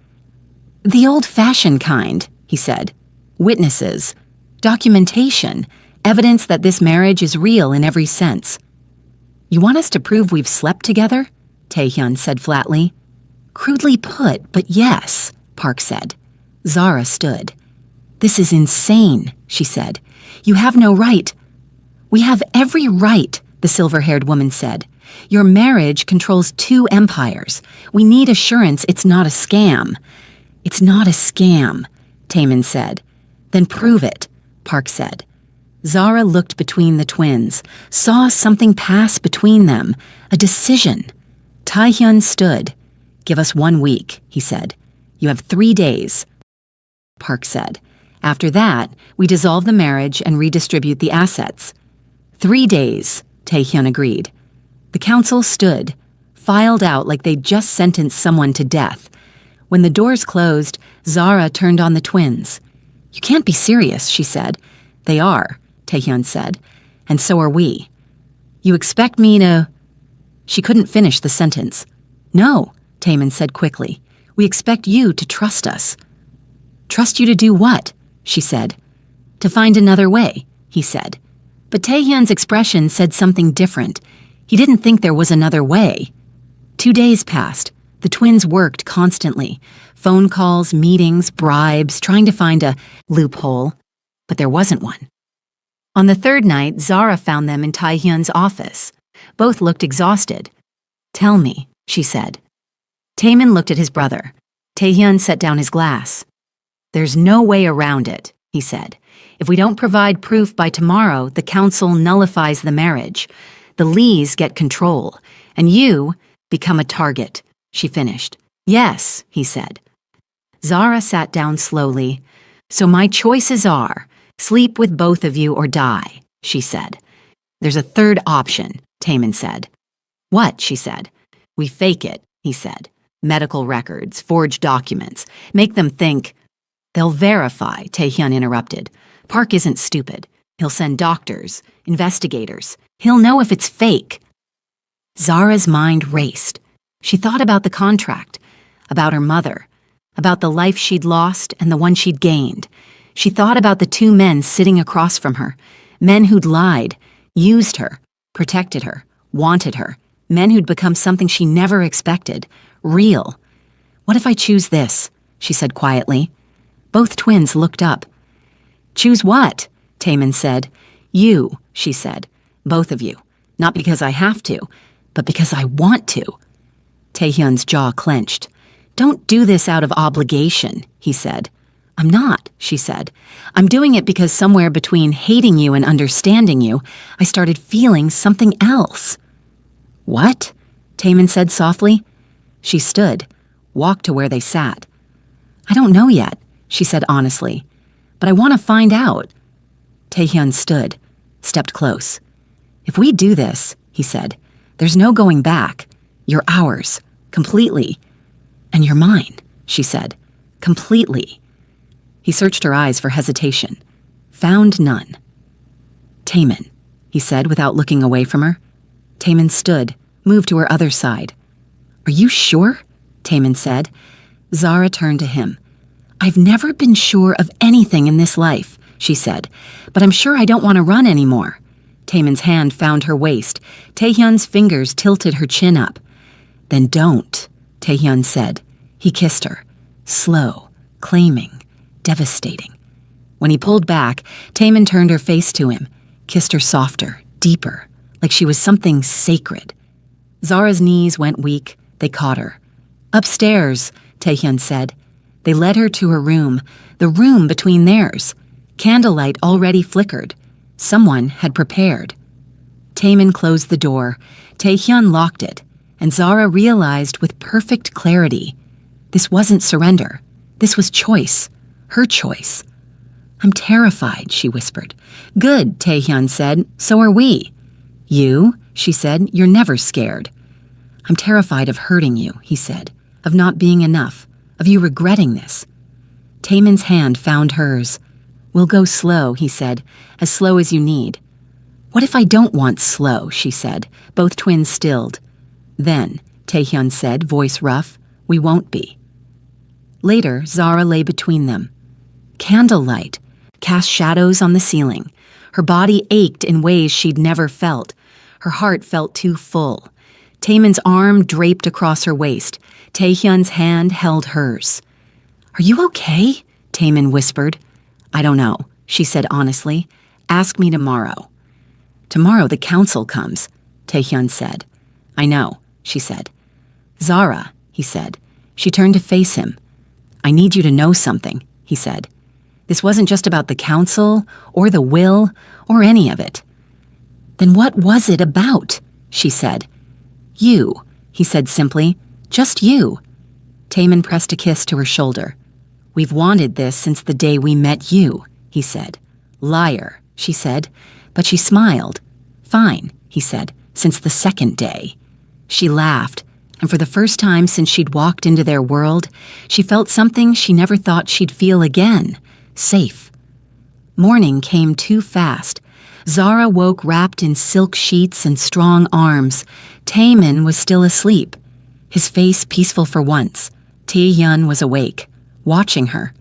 [SPEAKER 1] The old-fashioned kind, he said. Witnesses. Documentation. Evidence that this marriage is real in every sense. You want us to prove we've slept together? Taehyun said flatly. Crudely put, but yes, Park said. Zara stood. This is insane, she said. You have no right. We have every right, the silver-haired woman said. Your marriage controls 2 empires. We need assurance it's not a scam. It's not a scam, Taemin said. Then prove it, Park said. Zara looked between the twins, saw something pass between them, a decision. Taehyun stood. Give us 1 week, he said. You have 3 days, Park said. After that, we dissolve the marriage and redistribute the assets. 3 days, Taehyun agreed. The council stood, filed out like they'd just sentenced someone to death. When the doors closed, Zara turned on the twins. You can't be serious, she said. They are, Taehyun said, and so are we. You expect me to... She couldn't finish the sentence. No, Taemin said quickly. We expect you to trust us. Trust you to do what? She said. To find another way, he said. But Taehyun's expression said something different. He didn't think there was another way. 2 days passed. The twins worked constantly. Phone calls, meetings, bribes, trying to find a loophole. But there wasn't one. On the 3rd night, Zara found them in Taehyun's office. Both looked exhausted. Tell me, she said. Taemin looked at his brother. Taehyun set down his glass. There's no way around it, he said. If we don't provide proof by tomorrow, the council nullifies the marriage. The Lees get control, and you become a target, she finished. Yes, he said. Zara sat down slowly. So my choices are, sleep with both of you or die, she said. There's a 3rd option, Taemin said. What, she said. We fake it, he said. Medical records, forged documents, make them think. They'll verify, Taehyun interrupted. Park isn't stupid. He'll send doctors, investigators. He'll know if it's fake. Zara's mind raced. She thought about the contract, about her mother, about the life she'd lost and the one she'd gained. She thought about the 2 men sitting across from her, men who'd lied, used her, protected her, wanted her, men who'd become something she never expected, real. What if I choose this? She said quietly. Both twins looked up. Choose what? Taemin said. You, she said. Both of you. Not because I have to, but because I want to. Taehyun's jaw clenched. Don't do this out of obligation, he said. I'm not, she said. I'm doing it because somewhere between hating you and understanding you, I started feeling something else. What? Taemin said softly. She stood, walked to where they sat. I don't know yet, she said honestly, but I want to find out. Taehyun stood, stepped close. If we do this, he said, there's no going back. You're ours, completely. And you're mine, she said, completely. He searched her eyes for hesitation, found none. Taemin, he said without looking away from her. Taemin stood, moved to her other side. Are you sure? Taemin said. Zara turned to him. I've never been sure of anything in this life, she said, but I'm sure I don't want to run anymore. Taemin's hand found her waist. Taehyun's fingers tilted her chin up. Then don't, Taehyun said. He kissed her, slow, claiming, devastating. When he pulled back, Taemin turned her face to him, kissed her softer, deeper, like she was something sacred. Zara's knees went weak. They caught her. Upstairs, Taehyun said. They led her to her room, the room between theirs. Candlelight already flickered. Someone had prepared. Taemin closed the door. Taehyun locked it, and Zara realized with perfect clarity. This wasn't surrender. This was choice. Her choice. I'm terrified, she whispered. Good, Taehyun said. So are we. You, she said, you're never scared. I'm terrified of hurting you, he said, of not being enough, of you regretting this. Taemin's hand found hers. We'll go slow, he said, as slow as you need. What if I don't want slow, she said. Both twins stilled. Then, Taehyun said, voice rough, we won't be. Later, Zara lay between them. Candlelight cast shadows on the ceiling. Her body ached in ways she'd never felt. Her heart felt too full. Taemin's arm draped across her waist. Taehyun's hand held hers. "Are you okay?" Taemin whispered. "I don't know," she said honestly. "Ask me tomorrow." "Tomorrow the council comes," Taehyun said. "I know," she said. "Zara," he said. She turned to face him. "I need you to know something," he said. "This wasn't just about the council, or the will, or any of it." "Then what was it about?" she said. "You," he said simply. "Just you." Taemin pressed a kiss to her shoulder. "We've wanted this since the day we met you," he said. "Liar," she said, but she smiled. "Fine," he said, "since the second day." She laughed, and for the first time since she'd walked into their world, she felt something she never thought she'd feel again, safe. Morning came too fast. Zara woke wrapped in silk sheets and strong arms. Taemin was still asleep, his face peaceful for once. Taehyun was awake, watching her.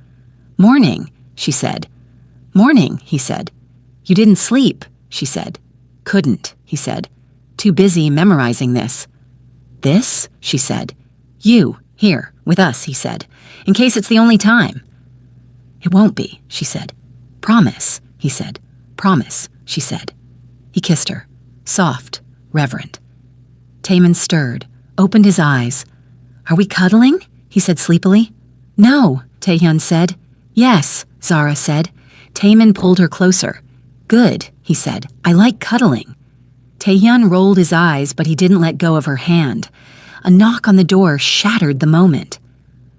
[SPEAKER 1] "Morning," she said. "Morning," he said. "You didn't sleep," she said. "Couldn't," he said. "Too busy memorizing this." "This?" she said. "You, here, with us," he said, "in case it's the only time." "It won't be," she said. "Promise," he said. "Promise," she said. He kissed her, soft, reverent. Taemin stirred, opened his eyes. "Are we cuddling?" he said sleepily. "No," Taehyun said. "Yes," Zara said. Taemin pulled her closer. "Good," he said. "I like cuddling." Taehyun rolled his eyes, but he didn't let go of her hand. A knock on the door shattered the moment.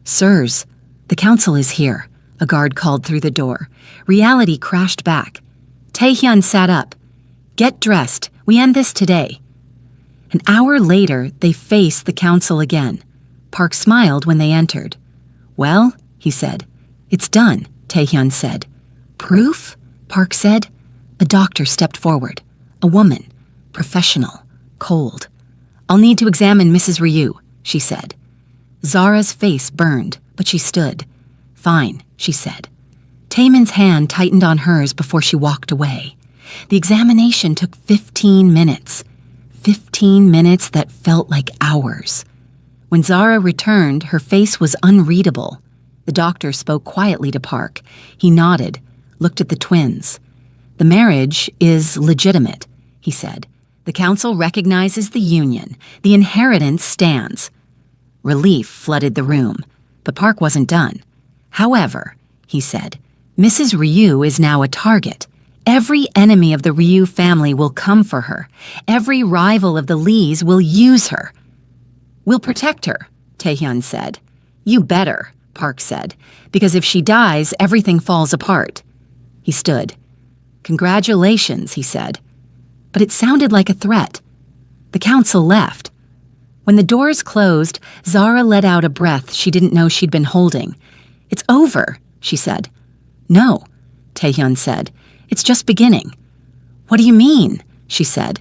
[SPEAKER 1] "Sirs, the council is here," a guard called through the door. Reality crashed back. Taehyun sat up. "Get dressed. We end this today." An hour later, they faced the council again. Park smiled when they entered. "Well," he said. "It's done," Taehyun said. "Proof?" Park said. A doctor stepped forward. A woman. Professional. Cold. "I'll need to examine Mrs. Ryu," she said. Zara's face burned, but she stood. "Fine," she said. Taemin's hand tightened on hers before she walked away. The examination took 15 minutes. 15 minutes that felt like hours. When Zara returned, her face was unreadable. The doctor spoke quietly to Park. He nodded, looked at the twins. "The marriage is legitimate," he said. "The council recognizes the union. The inheritance stands." Relief flooded the room, but Park wasn't done. "However," he said, "Mrs. Ryu is now a target. Every enemy of the Ryu family will come for her. Every rival of the Lees will use her." "We'll protect her," Taehyun said. "You better," Park said, "because if she dies, everything falls apart." He stood. "Congratulations," he said. But it sounded like a threat. The council left. When the doors closed, Zara let out a breath she didn't know she'd been holding. "It's over," she said. "No," Taehyun said. "It's just beginning." "What do you mean?" she said.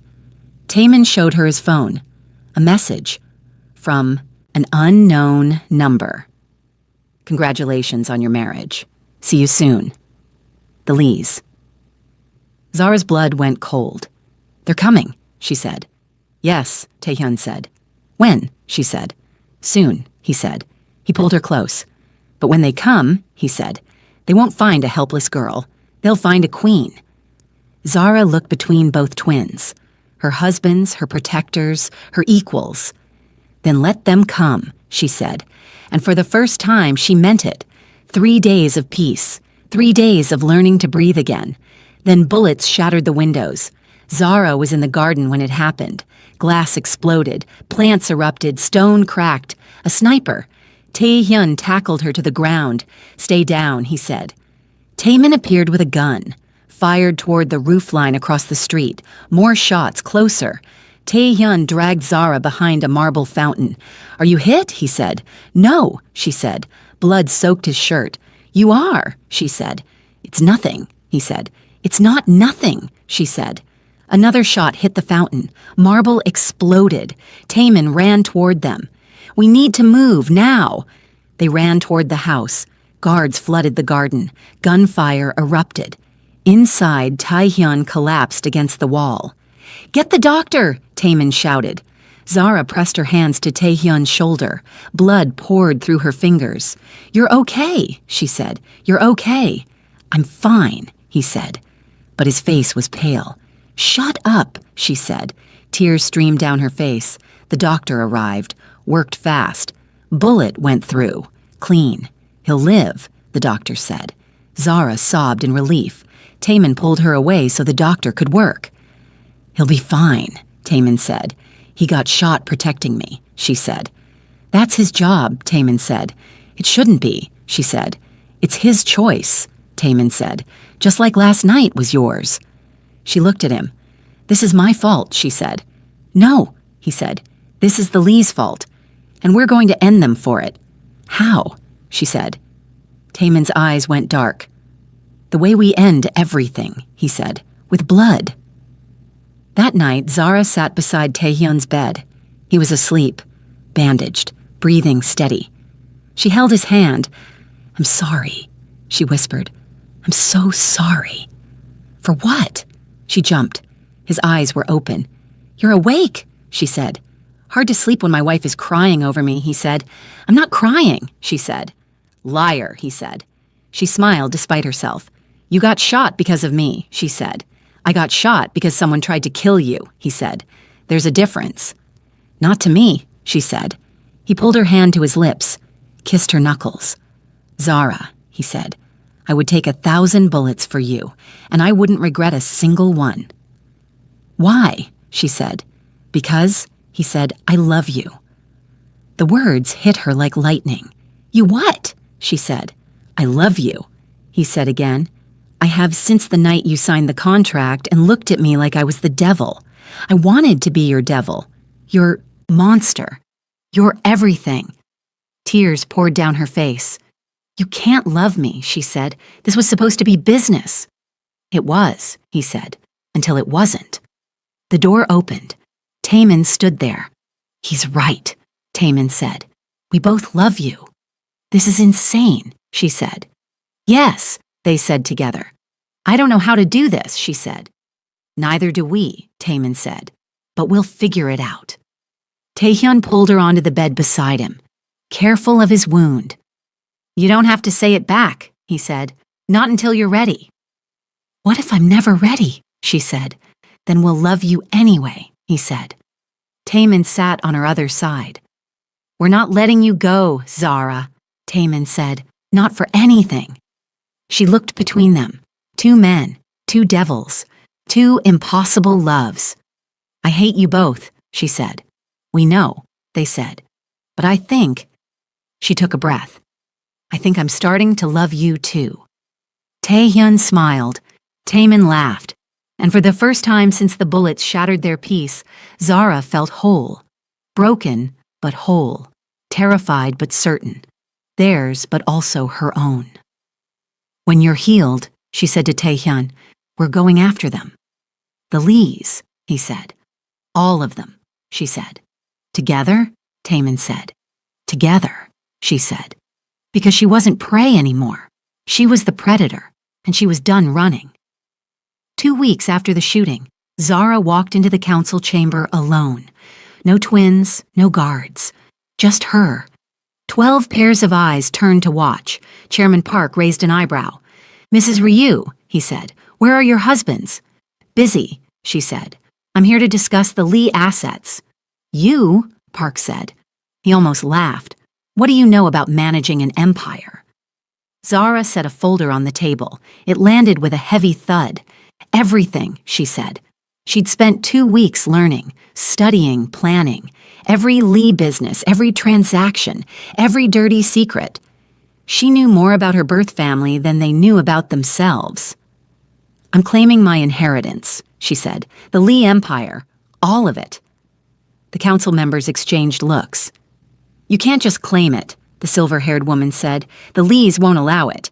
[SPEAKER 1] Taemin showed her his phone. A message from an unknown number. "Congratulations on your marriage. See you soon. The Lees." Zara's blood went cold. "They're coming," she said. "Yes," Taehyun said. "When?" she said. "Soon," he said. He pulled her close. "But when they come," he said, "they won't find a helpless girl. They'll find a queen." Zara looked between both twins. Her husbands, her protectors, her equals. "Then let them come," she said. And for the first time, she meant it. 3 days of peace. 3 days of learning to breathe again. Then bullets shattered the windows. Zara was in the garden when it happened. Glass exploded. Plants erupted. Stone cracked. A sniper. Taehyun tackled her to the ground. "Stay down," he said. Taemin appeared with a gun. Fired toward the roofline across the street. More shots, closer. Taehyun dragged Zara behind a marble fountain. "Are you hit?" he said. "No," she said. Blood soaked his shirt. "You are," she said. "It's nothing," he said. "It's not nothing," she said. Another shot hit the fountain. Marble exploded. Taemin ran toward them. "We need to move, now." They ran toward the house. Guards flooded the garden. Gunfire erupted. Inside, Taehyun collapsed against the wall. "Get the doctor!" Taemin shouted. Zara pressed her hands to Taehyun's shoulder. Blood poured through her fingers. "You're okay," she said. "You're okay." "I'm fine," he said. But his face was pale. "Shut up," she said. Tears streamed down her face. The doctor arrived, worked fast. Bullet went through. Clean. "He'll live," the doctor said. Zara sobbed in relief. Taemin pulled her away so the doctor could work. "He'll be fine," Taemin said. "He got shot protecting me," she said. "That's his job," Taemin said. "It shouldn't be," she said. "It's his choice," Taemin said. "Just like last night was yours." She looked at him. "This is my fault," she said. "No," he said. "This is the Lee's fault, and we're going to end them for it." "How?" she said. Taemin's eyes went dark. "The way we end everything," he said, "with blood." That night, Zara sat beside Taehyun's bed. He was asleep, bandaged, breathing steady. She held his hand. "I'm sorry," she whispered. "I'm so sorry." "For what?" She jumped. His eyes were open. "You're awake," she said. "Hard to sleep when my wife is crying over me," he said. "I'm not crying," she said. "Liar," he said. She smiled despite herself. "You got shot because of me," she said. "I got shot because someone tried to kill you," he said. "There's a difference." "Not to me," she said. He pulled her hand to his lips, kissed her knuckles. "Zara," he said, "I would take 1,000 bullets for you, and I wouldn't regret a single one." "Why?" she said. "Because," he said, "I love you." The words hit her like lightning. "You what?" she said. "I love you," he said again. "I have since the night you signed the contract and looked at me like I was the devil. I wanted to be your devil, your monster, your everything." Tears poured down her face. "You can't love me," she said. "This was supposed to be business." "It was," he said, "until it wasn't." The door opened. Taemin stood there. "He's right," Taemin said. "We both love you." "This is insane," she said. "Yes," they said together. "I don't know how to do this," she said. "Neither do we," Taemin said. "But we'll figure it out." Taehyun pulled her onto the bed beside him, careful of his wound. "You don't have to say it back," he said. "Not until you're ready." "What if I'm never ready?" she said. "Then we'll love you anyway," he said. Taemin sat on her other side. "We're not letting you go, Zara," Taemin said. "Not for anything." She looked between them. 2 men, 2 devils, 2 impossible loves. "I hate you both," she said. "We know," they said. "But I think—" She took a breath. "I think I'm starting to love you too." Taehyun smiled. Taemin laughed. And for the first time since the bullets shattered their peace, Zara felt whole. Broken, but whole. Terrified, but certain. Theirs, but also her own. "When you're healed," she said to Taehyun, "we're going after them." "The Lees," he said. "All of them," she said. "Together?" Taemin said. "Together," she said. Because she wasn't prey anymore. She was the predator, and she was done running. 2 weeks after the shooting, Zara walked into the council chamber alone. No twins, no guards. Just her. 12 pairs of eyes turned to watch. Chairman Park raised an eyebrow. "Mrs. Ryu," he said, "where are your husbands?" "Busy," she said. "I'm here to discuss the Lee assets." "You?" Park said. He almost laughed. "What do you know about managing an empire?" Zara set a folder on the table. It landed with a heavy thud. "Everything," she said. She'd spent 2 weeks learning, studying, planning. Every Lee business, every transaction, every dirty secret. She knew more about her birth family than they knew about themselves. "I'm claiming my inheritance," she said. "The Lee Empire. All of it." The council members exchanged looks. "You can't just claim it," the silver-haired woman said. "The Lees won't allow it."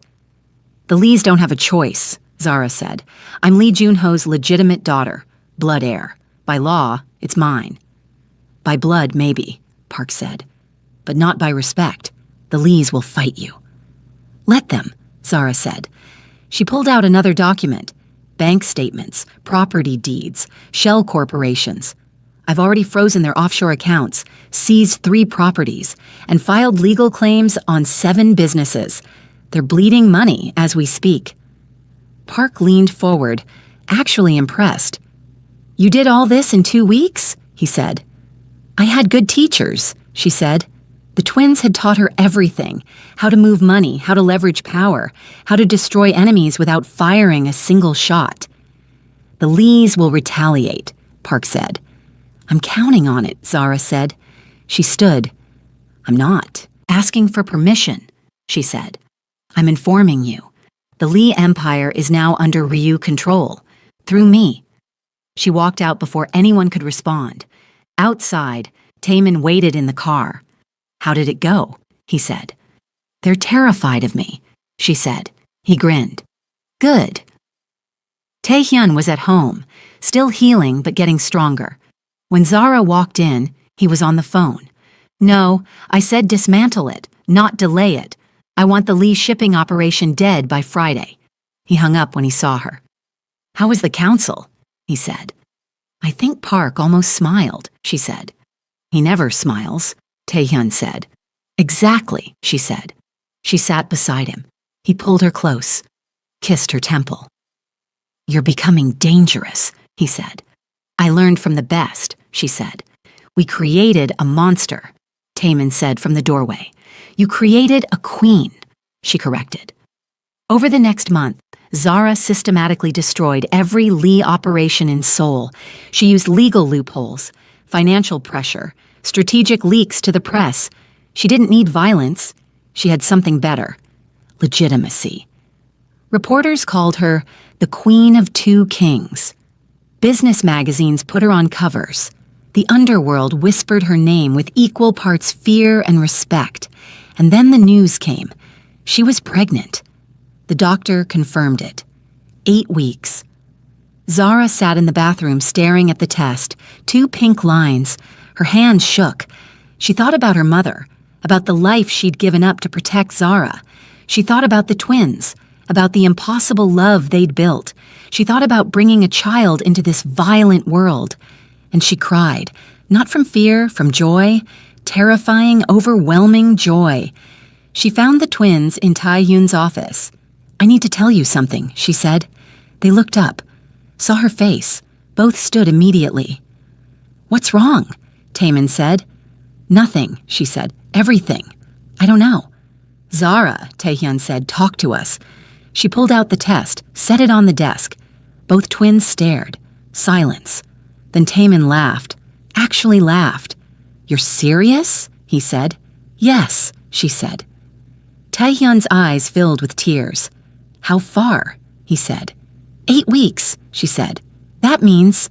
[SPEAKER 1] "The Lees don't have a choice," Zara said. "I'm Lee Junho's legitimate daughter, blood heir. By law, it's mine." "By blood, maybe," Park said. "But not by respect. The Lees will fight you." "Let them," Zara said. She pulled out another document. bank statements, property deeds, shell corporations. I've already frozen their offshore accounts, seized 3 properties, and filed legal claims on 7 businesses. They're bleeding money as we speak. Park leaned forward, actually impressed. You did all this in 2 weeks? He said. I had good teachers, she said. The twins had taught her everything: how to move money, how to leverage power, how to destroy enemies without firing a single shot. The Lees will retaliate, Park said. I'm counting on it, Zara said. She stood. I'm not asking for permission, she said. I'm informing you. The Lee Empire is now under Ryu control, through me. She walked out before anyone could respond. Outside, Taemin waited in the car. How did it go? He said. They're terrified of me, she said. He grinned. Good. Taehyun was at home, still healing but getting stronger. When Zara walked in, he was on the phone. No, I said dismantle it, not delay it. I want the Lee shipping operation dead by Friday. He hung up when he saw her. How was the council? He said. I think Park almost smiled, she said. He never smiles, Taehyun said. Exactly, she said. She sat beside him. He pulled her close, kissed her temple. You're becoming dangerous, he said. I learned from the best, she said. We created a monster, Taemin said from the doorway. You created a queen, she corrected. Over the next month, Zara systematically destroyed every Lee operation in Seoul. She used legal loopholes, financial pressure, strategic leaks to the press. She didn't need violence. She had something better: legitimacy. Reporters called her the Queen of Two Kings. Business magazines put her on covers. The underworld whispered her name with equal parts fear and respect. And then the news came. She was pregnant. The doctor confirmed it. 8 weeks. Zara sat in the bathroom staring at the test, 2 pink lines. Her hands shook. She thought about her mother, about the life she'd given up to protect Zara. She thought about the twins, about the impossible love they'd built. She thought about bringing a child into this violent world. And she cried, not from fear, from joy, terrifying, overwhelming joy. She found the twins in Taehyun's office. I need to tell you something, she said. They looked up, saw her face. Both stood immediately. What's wrong? Taemin said. Nothing, she said. Everything. I don't know. Zara, Taehyun said, talk to us. She pulled out the test, set it on the desk. Both twins stared. Silence. Then Taemin laughed. Actually laughed. You're serious? He said. Yes, she said. Taehyun's eyes filled with tears. How far? He said. 8 weeks, she said. That means...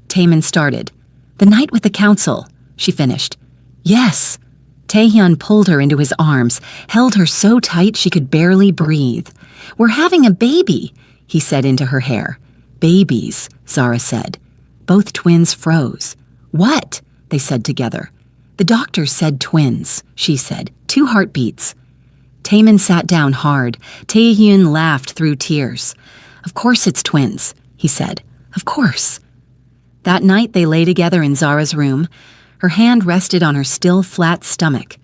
[SPEAKER 1] Taemin started. The night with the council, she finished. Yes. Taehyun pulled her into his arms, held her so tight she could barely breathe. We're having a baby, he said into her hair. Babies, Zara said. Both twins froze. What? They said together. The doctor said twins, she said. 2 heartbeats. Taemin sat down hard. Taehyun laughed through tears. Of course it's twins, he said. Of course. That night they lay together in Zara's room. Her hand rested on her still flat stomach.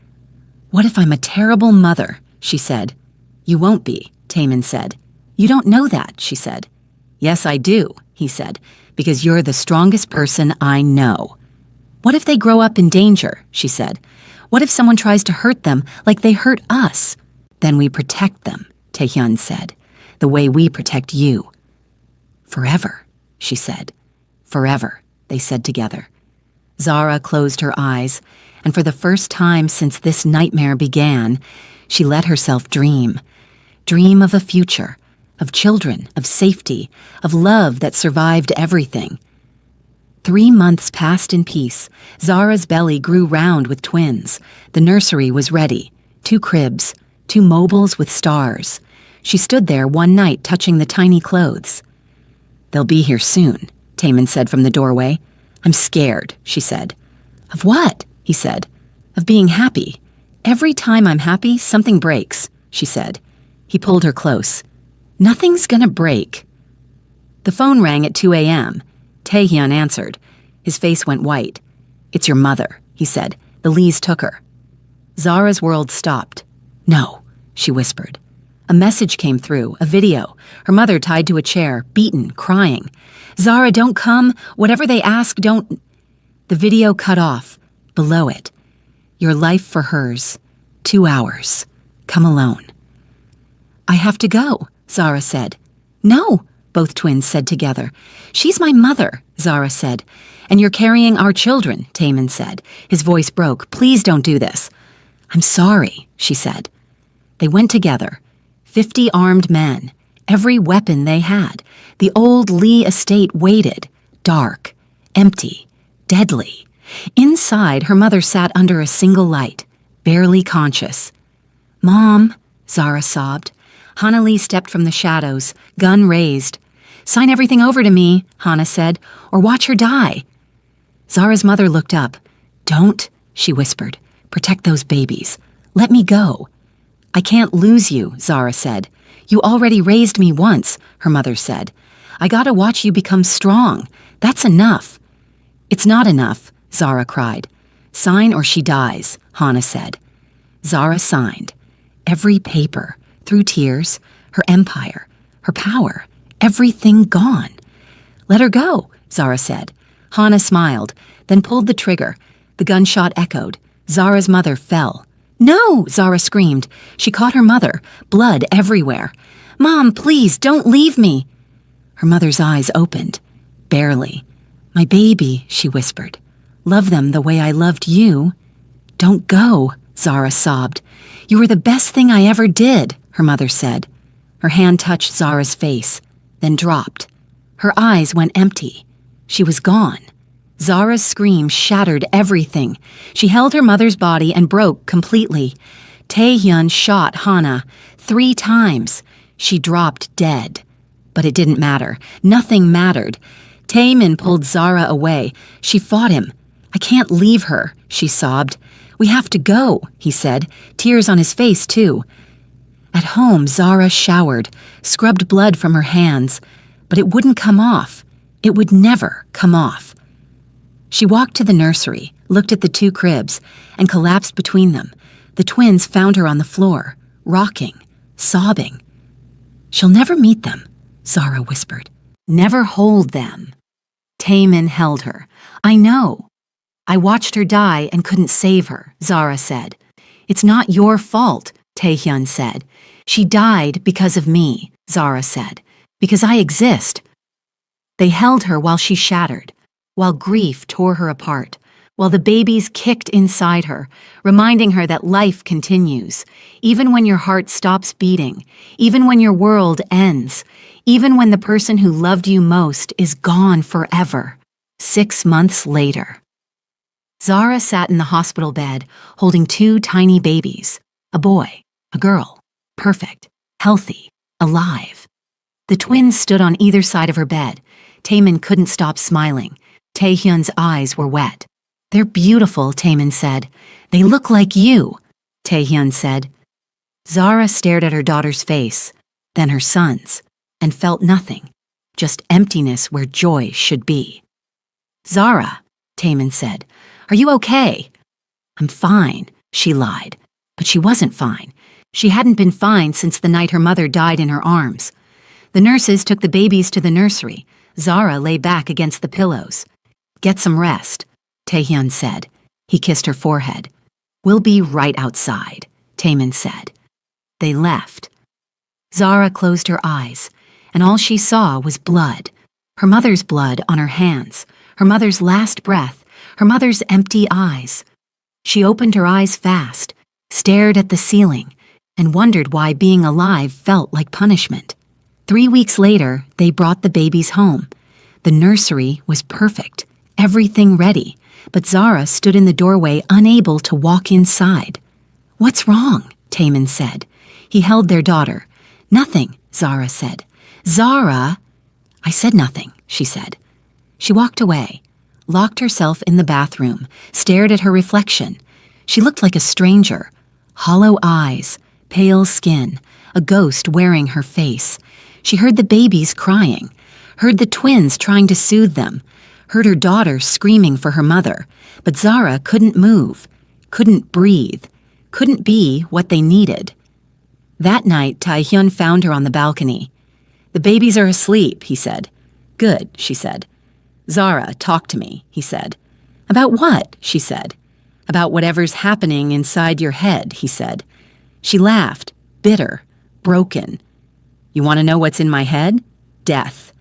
[SPEAKER 1] What if I'm a terrible mother? She said. You won't be, Taemin said. You don't know that, she said. Yes, I do, he said, because you're the strongest person I know. What if they grow up in danger? She said. What if someone tries to hurt them like they hurt us? Then we protect them, Taehyun said, the way we protect you. Forever, she said. Forever, they said together. Zara closed her eyes, and for the first time since this nightmare began, she let herself dream. Dream of a future, of children, of safety, of love that survived everything. 3 months passed in peace. Zara's belly grew round with twins. The nursery was ready. 2 cribs, 2 mobiles with stars. She stood there one night touching the tiny clothes. They'll be here soon, Taemin said from the doorway. I'm scared, she said. Of what? He said. Of being happy. Every time I'm happy, something breaks, she said. He pulled her close. Nothing's gonna break. The phone rang at 2 a.m. Taehyun answered. His face went white. "It's your mother," he said. "The Lees took her." Zara's world stopped. "No," she whispered. A message came through, a video. Her mother tied to a chair, beaten, crying. "Zara, don't come. Whatever they ask, don't..." The video cut off. Below it, "Your life for hers. 2 hours. Come alone." "I have to go," Zara said. "No," both twins said together. "She's my mother," Zara said. "And you're carrying our children," Taemin said. His voice broke. "Please don't do this." "I'm sorry," she said. They went together. 50 armed men. Every weapon they had. The old Lee estate waited. Dark. Empty. Deadly. Inside, her mother sat under a single light, barely conscious. "Mom," Zara sobbed. Hana Lee stepped from the shadows, gun raised. "Sign everything over to me," Hana said, "or watch her die." Zara's mother looked up. "Don't," she whispered. "Protect those babies. Let me go." "I can't lose you," Zara said. "You already raised me once," her mother said. "I gotta watch you become strong. That's enough." "It's not enough," Zara cried. "Sign or she dies," Hana said. Zara signed. Every paper, through tears, her empire, her power, everything gone. "Let her go," Zara said. Hana smiled, then pulled the trigger. The gunshot echoed. Zara's mother fell. "No!" Zara screamed. She caught her mother, blood everywhere. "Mom, please, don't leave me." Her mother's eyes opened. Barely. "My baby," she whispered. "Love them the way I loved you." "Don't go," Zara sobbed. "You were the best thing I ever did," her mother said. Her hand touched Zara's face, then dropped. Her eyes went empty. She was gone. Zara's scream shattered everything. She held her mother's body and broke completely. Taehyun shot Hana 3 times. She dropped dead. But it didn't matter. Nothing mattered. Taemin pulled Zara away. She fought him. "I can't leave her," she sobbed. "We have to go," he said, tears on his face too. At home, Zara showered, scrubbed blood from her hands, but it wouldn't come off. It would never come off. She walked to the nursery, looked at the 2 cribs, and collapsed between them. The twins found her on the floor, rocking, sobbing. "She'll never meet them," Zara whispered. "Never hold them." Taemin held her. "I know. I watched her die and couldn't save her," Zara said. "It's not your fault," Taehyun said. "She died because of me," Zara said. "Because I exist." They held her while she shattered, while grief tore her apart, while the babies kicked inside her, reminding her that life continues, even when your heart stops beating, even when your world ends, even when the person who loved you most is gone forever. 6 months later. Zara sat in the hospital bed, holding 2 tiny babies, a boy, a girl, perfect, healthy, alive. The twins stood on either side of her bed. Taemin couldn't stop smiling. Taehyun's eyes were wet. "They're beautiful," Taemin said. "They look like you," Taehyun said. Zara stared at her daughter's face, then her son's, and felt nothing, just emptiness where joy should be. "Zara," Taemin said, "are you okay?" "I'm fine," she lied. But she wasn't fine. She hadn't been fine since the night her mother died in her arms. The nurses took the babies to the nursery. Zara lay back against the pillows. "Get some rest," Taehyun said. He kissed her forehead. "We'll be right outside," Taemin said. They left. Zara closed her eyes, and all she saw was blood. Her mother's blood on her hands, her mother's last breath, her mother's empty eyes. She opened her eyes fast, stared at the ceiling, and wondered why being alive felt like punishment. 3 weeks later, they brought the babies home. The nursery was perfect, everything ready, but Zara stood in the doorway unable to walk inside. "What's wrong?" Taemin said. He held their daughter. "Nothing," Zara said. "Zara!" "I said nothing," she said. She walked away, locked herself in the bathroom, stared at her reflection. She looked like a stranger. Hollow eyes, pale skin, a ghost wearing her face. She heard the babies crying. heard the twins trying to soothe them, heard her daughter screaming for her mother, but Zara couldn't move, couldn't breathe, couldn't be what they needed. That night, Taehyun found her on the balcony. "The babies are asleep," he said. "Good," she said. "Zara, talk to me," he said. "About what?" she said. "About whatever's happening inside your head," he said. She laughed, bitter, broken. "You want to know what's in my head? Death.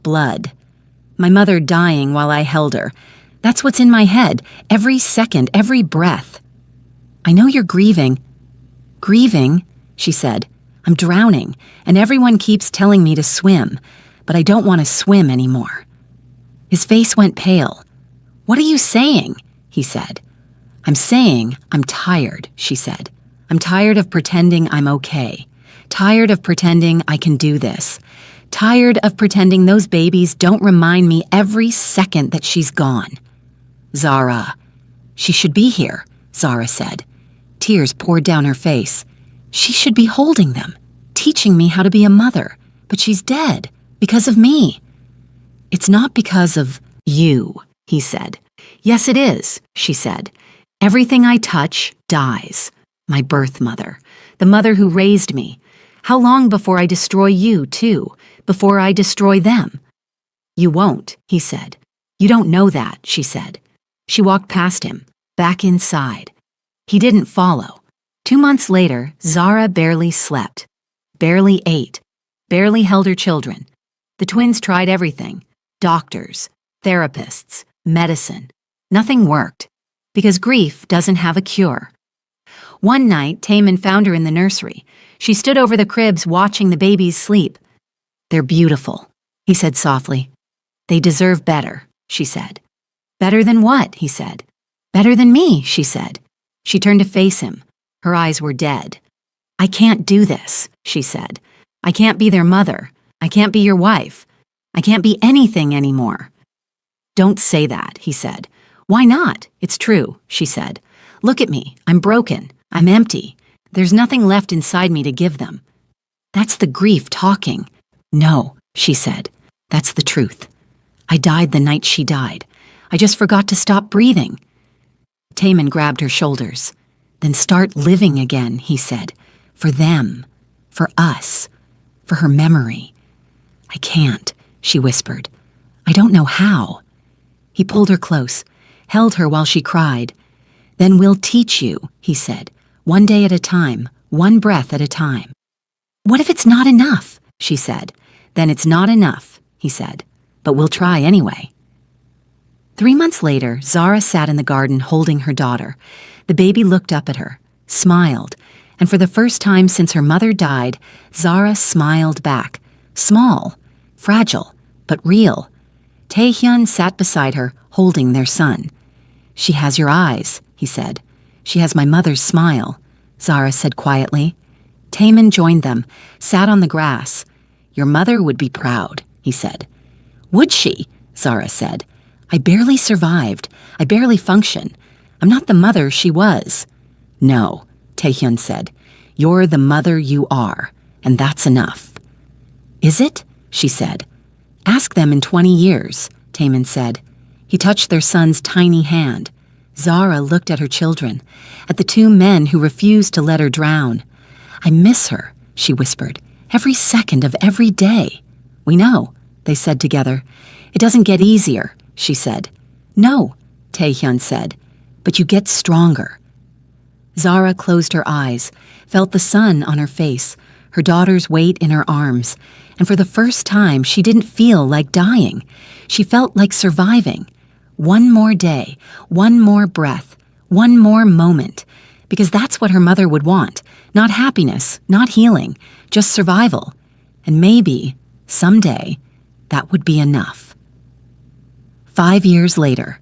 [SPEAKER 1] Blood. My mother dying while I held her. That's what's in my head, every second, every breath." "I know you're grieving." "Grieving?" she said. "I'm drowning, and everyone keeps telling me to swim, but I don't want to swim anymore." His face went pale. "What are you saying?" he said. "I'm saying I'm tired," she said. "I'm tired of pretending I'm okay. Tired of pretending I can do this. Tired of pretending those babies don't remind me every second that she's gone." "Zara." "She should be here," Zara said. Tears poured down her face. "She should be holding them, teaching me how to be a mother, but she's dead because of me." "It's not because of you," he said. "Yes, it is," she said. "Everything I touch dies. My birth mother, the mother who raised me. How long before I destroy you, too, before I destroy them?" "You won't," he said. "You don't know that," she said. She walked past him, back inside. He didn't follow. 2 months later, Zara barely slept, barely ate, barely held her children. The twins tried everything: doctors, therapists, medicine. Nothing worked, because grief doesn't have a cure. One night, Taemin found her in the nursery. She stood over the cribs watching the babies sleep. "They're beautiful," he said softly. "They deserve better," she said. "Better than what?" he said. "Better than me," she said. She turned to face him. Her eyes were dead. "I can't do this," she said. "I can't be their mother. I can't be your wife. I can't be anything anymore." "Don't say that," he said. "Why not? It's true," she said. "Look at me. I'm broken. I'm empty. There's nothing left inside me to give them." "That's the grief talking." "No," she said. "That's the truth. I died the night she died. I just forgot to stop breathing." Taemin grabbed her shoulders. "Then start living again," he said. "For them. For us. For her memory." "I can't," she whispered. "I don't know how." He pulled her close, held her while she cried. "Then we'll teach you," he said, "one day at a time, one breath at a time." "What if it's not enough?" she said. "Then it's not enough," he said. "But we'll try anyway." 3 months later, Zara sat in the garden holding her daughter. The baby looked up at her, smiled, and for the first time since her mother died, Zara smiled back. Small, fragile, but real. Taehyun sat beside her, holding their son. "She has your eyes," he said. "She has my mother's smile," Zara said quietly. Taemin joined them, sat on the grass. "Your mother would be proud," he said. "Would she?" Zara said. "I barely survived. I barely function. I'm not the mother she was." "No," Taehyun said. "You're the mother you are, and that's enough." "Is it?" she said. "Ask them in 20 years, Taemin said. He touched their son's tiny hand. Zara looked at her children, at the 2 men who refused to let her drown. "I miss her," she whispered, "every second of every day." "We know," they said together. "It doesn't get easier," she said. "No," Taehyun said, "but you get stronger." Zara closed her eyes, felt the sun on her face, her daughter's weight in her arms, and for the first time she didn't feel like dying. She felt like surviving. One more day, one more breath, one more moment, because that's what her mother would want. Not happiness, not healing, just survival. And maybe, someday, that would be enough. 5 years later.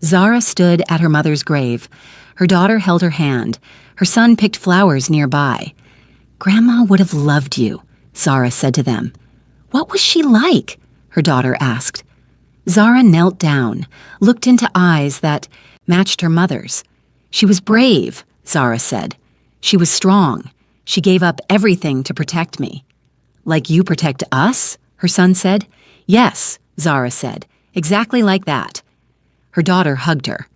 [SPEAKER 1] Zara stood at her mother's grave. Her daughter held her hand. Her son picked flowers nearby. "Grandma would have loved you," Zara said to them. "What was she like?" her daughter asked. Zara knelt down, looked into eyes that matched her mother's. "She was brave," Zara said. "She was strong. She gave up everything to protect me." "Like you protect us?" her son said. Yes, Zara said, exactly like that. Her daughter hugged her.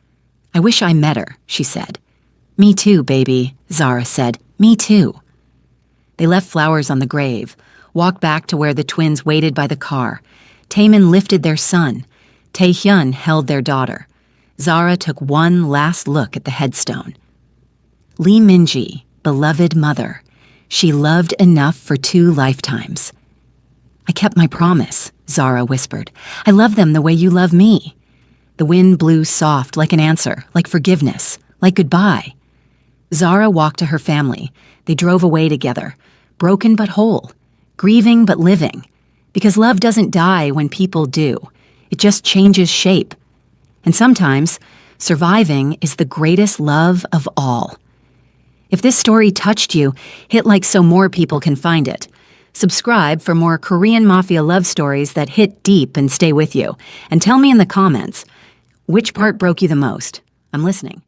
[SPEAKER 1] I wish I met her, she said. Me too, baby, Zara said. Me too. They left flowers on the grave, walked back to where the twins waited by the car. Taemin lifted their son. Taehyun held their daughter. Zara took one last look at the headstone. Lee Minji, beloved mother. She loved enough for 2 lifetimes. I kept my promise, Zara whispered. I love them the way you love me. The wind blew soft like an answer, like forgiveness, like goodbye. Zara walked to her family. They drove away together, broken but whole, grieving but living. Because love doesn't die when people do. It just changes shape. And sometimes, surviving is the greatest love of all. If this story touched you, hit like so more people can find it. Subscribe for more Korean Mafia love stories that hit deep and stay with you. And tell me in the comments, which part broke you the most? I'm listening.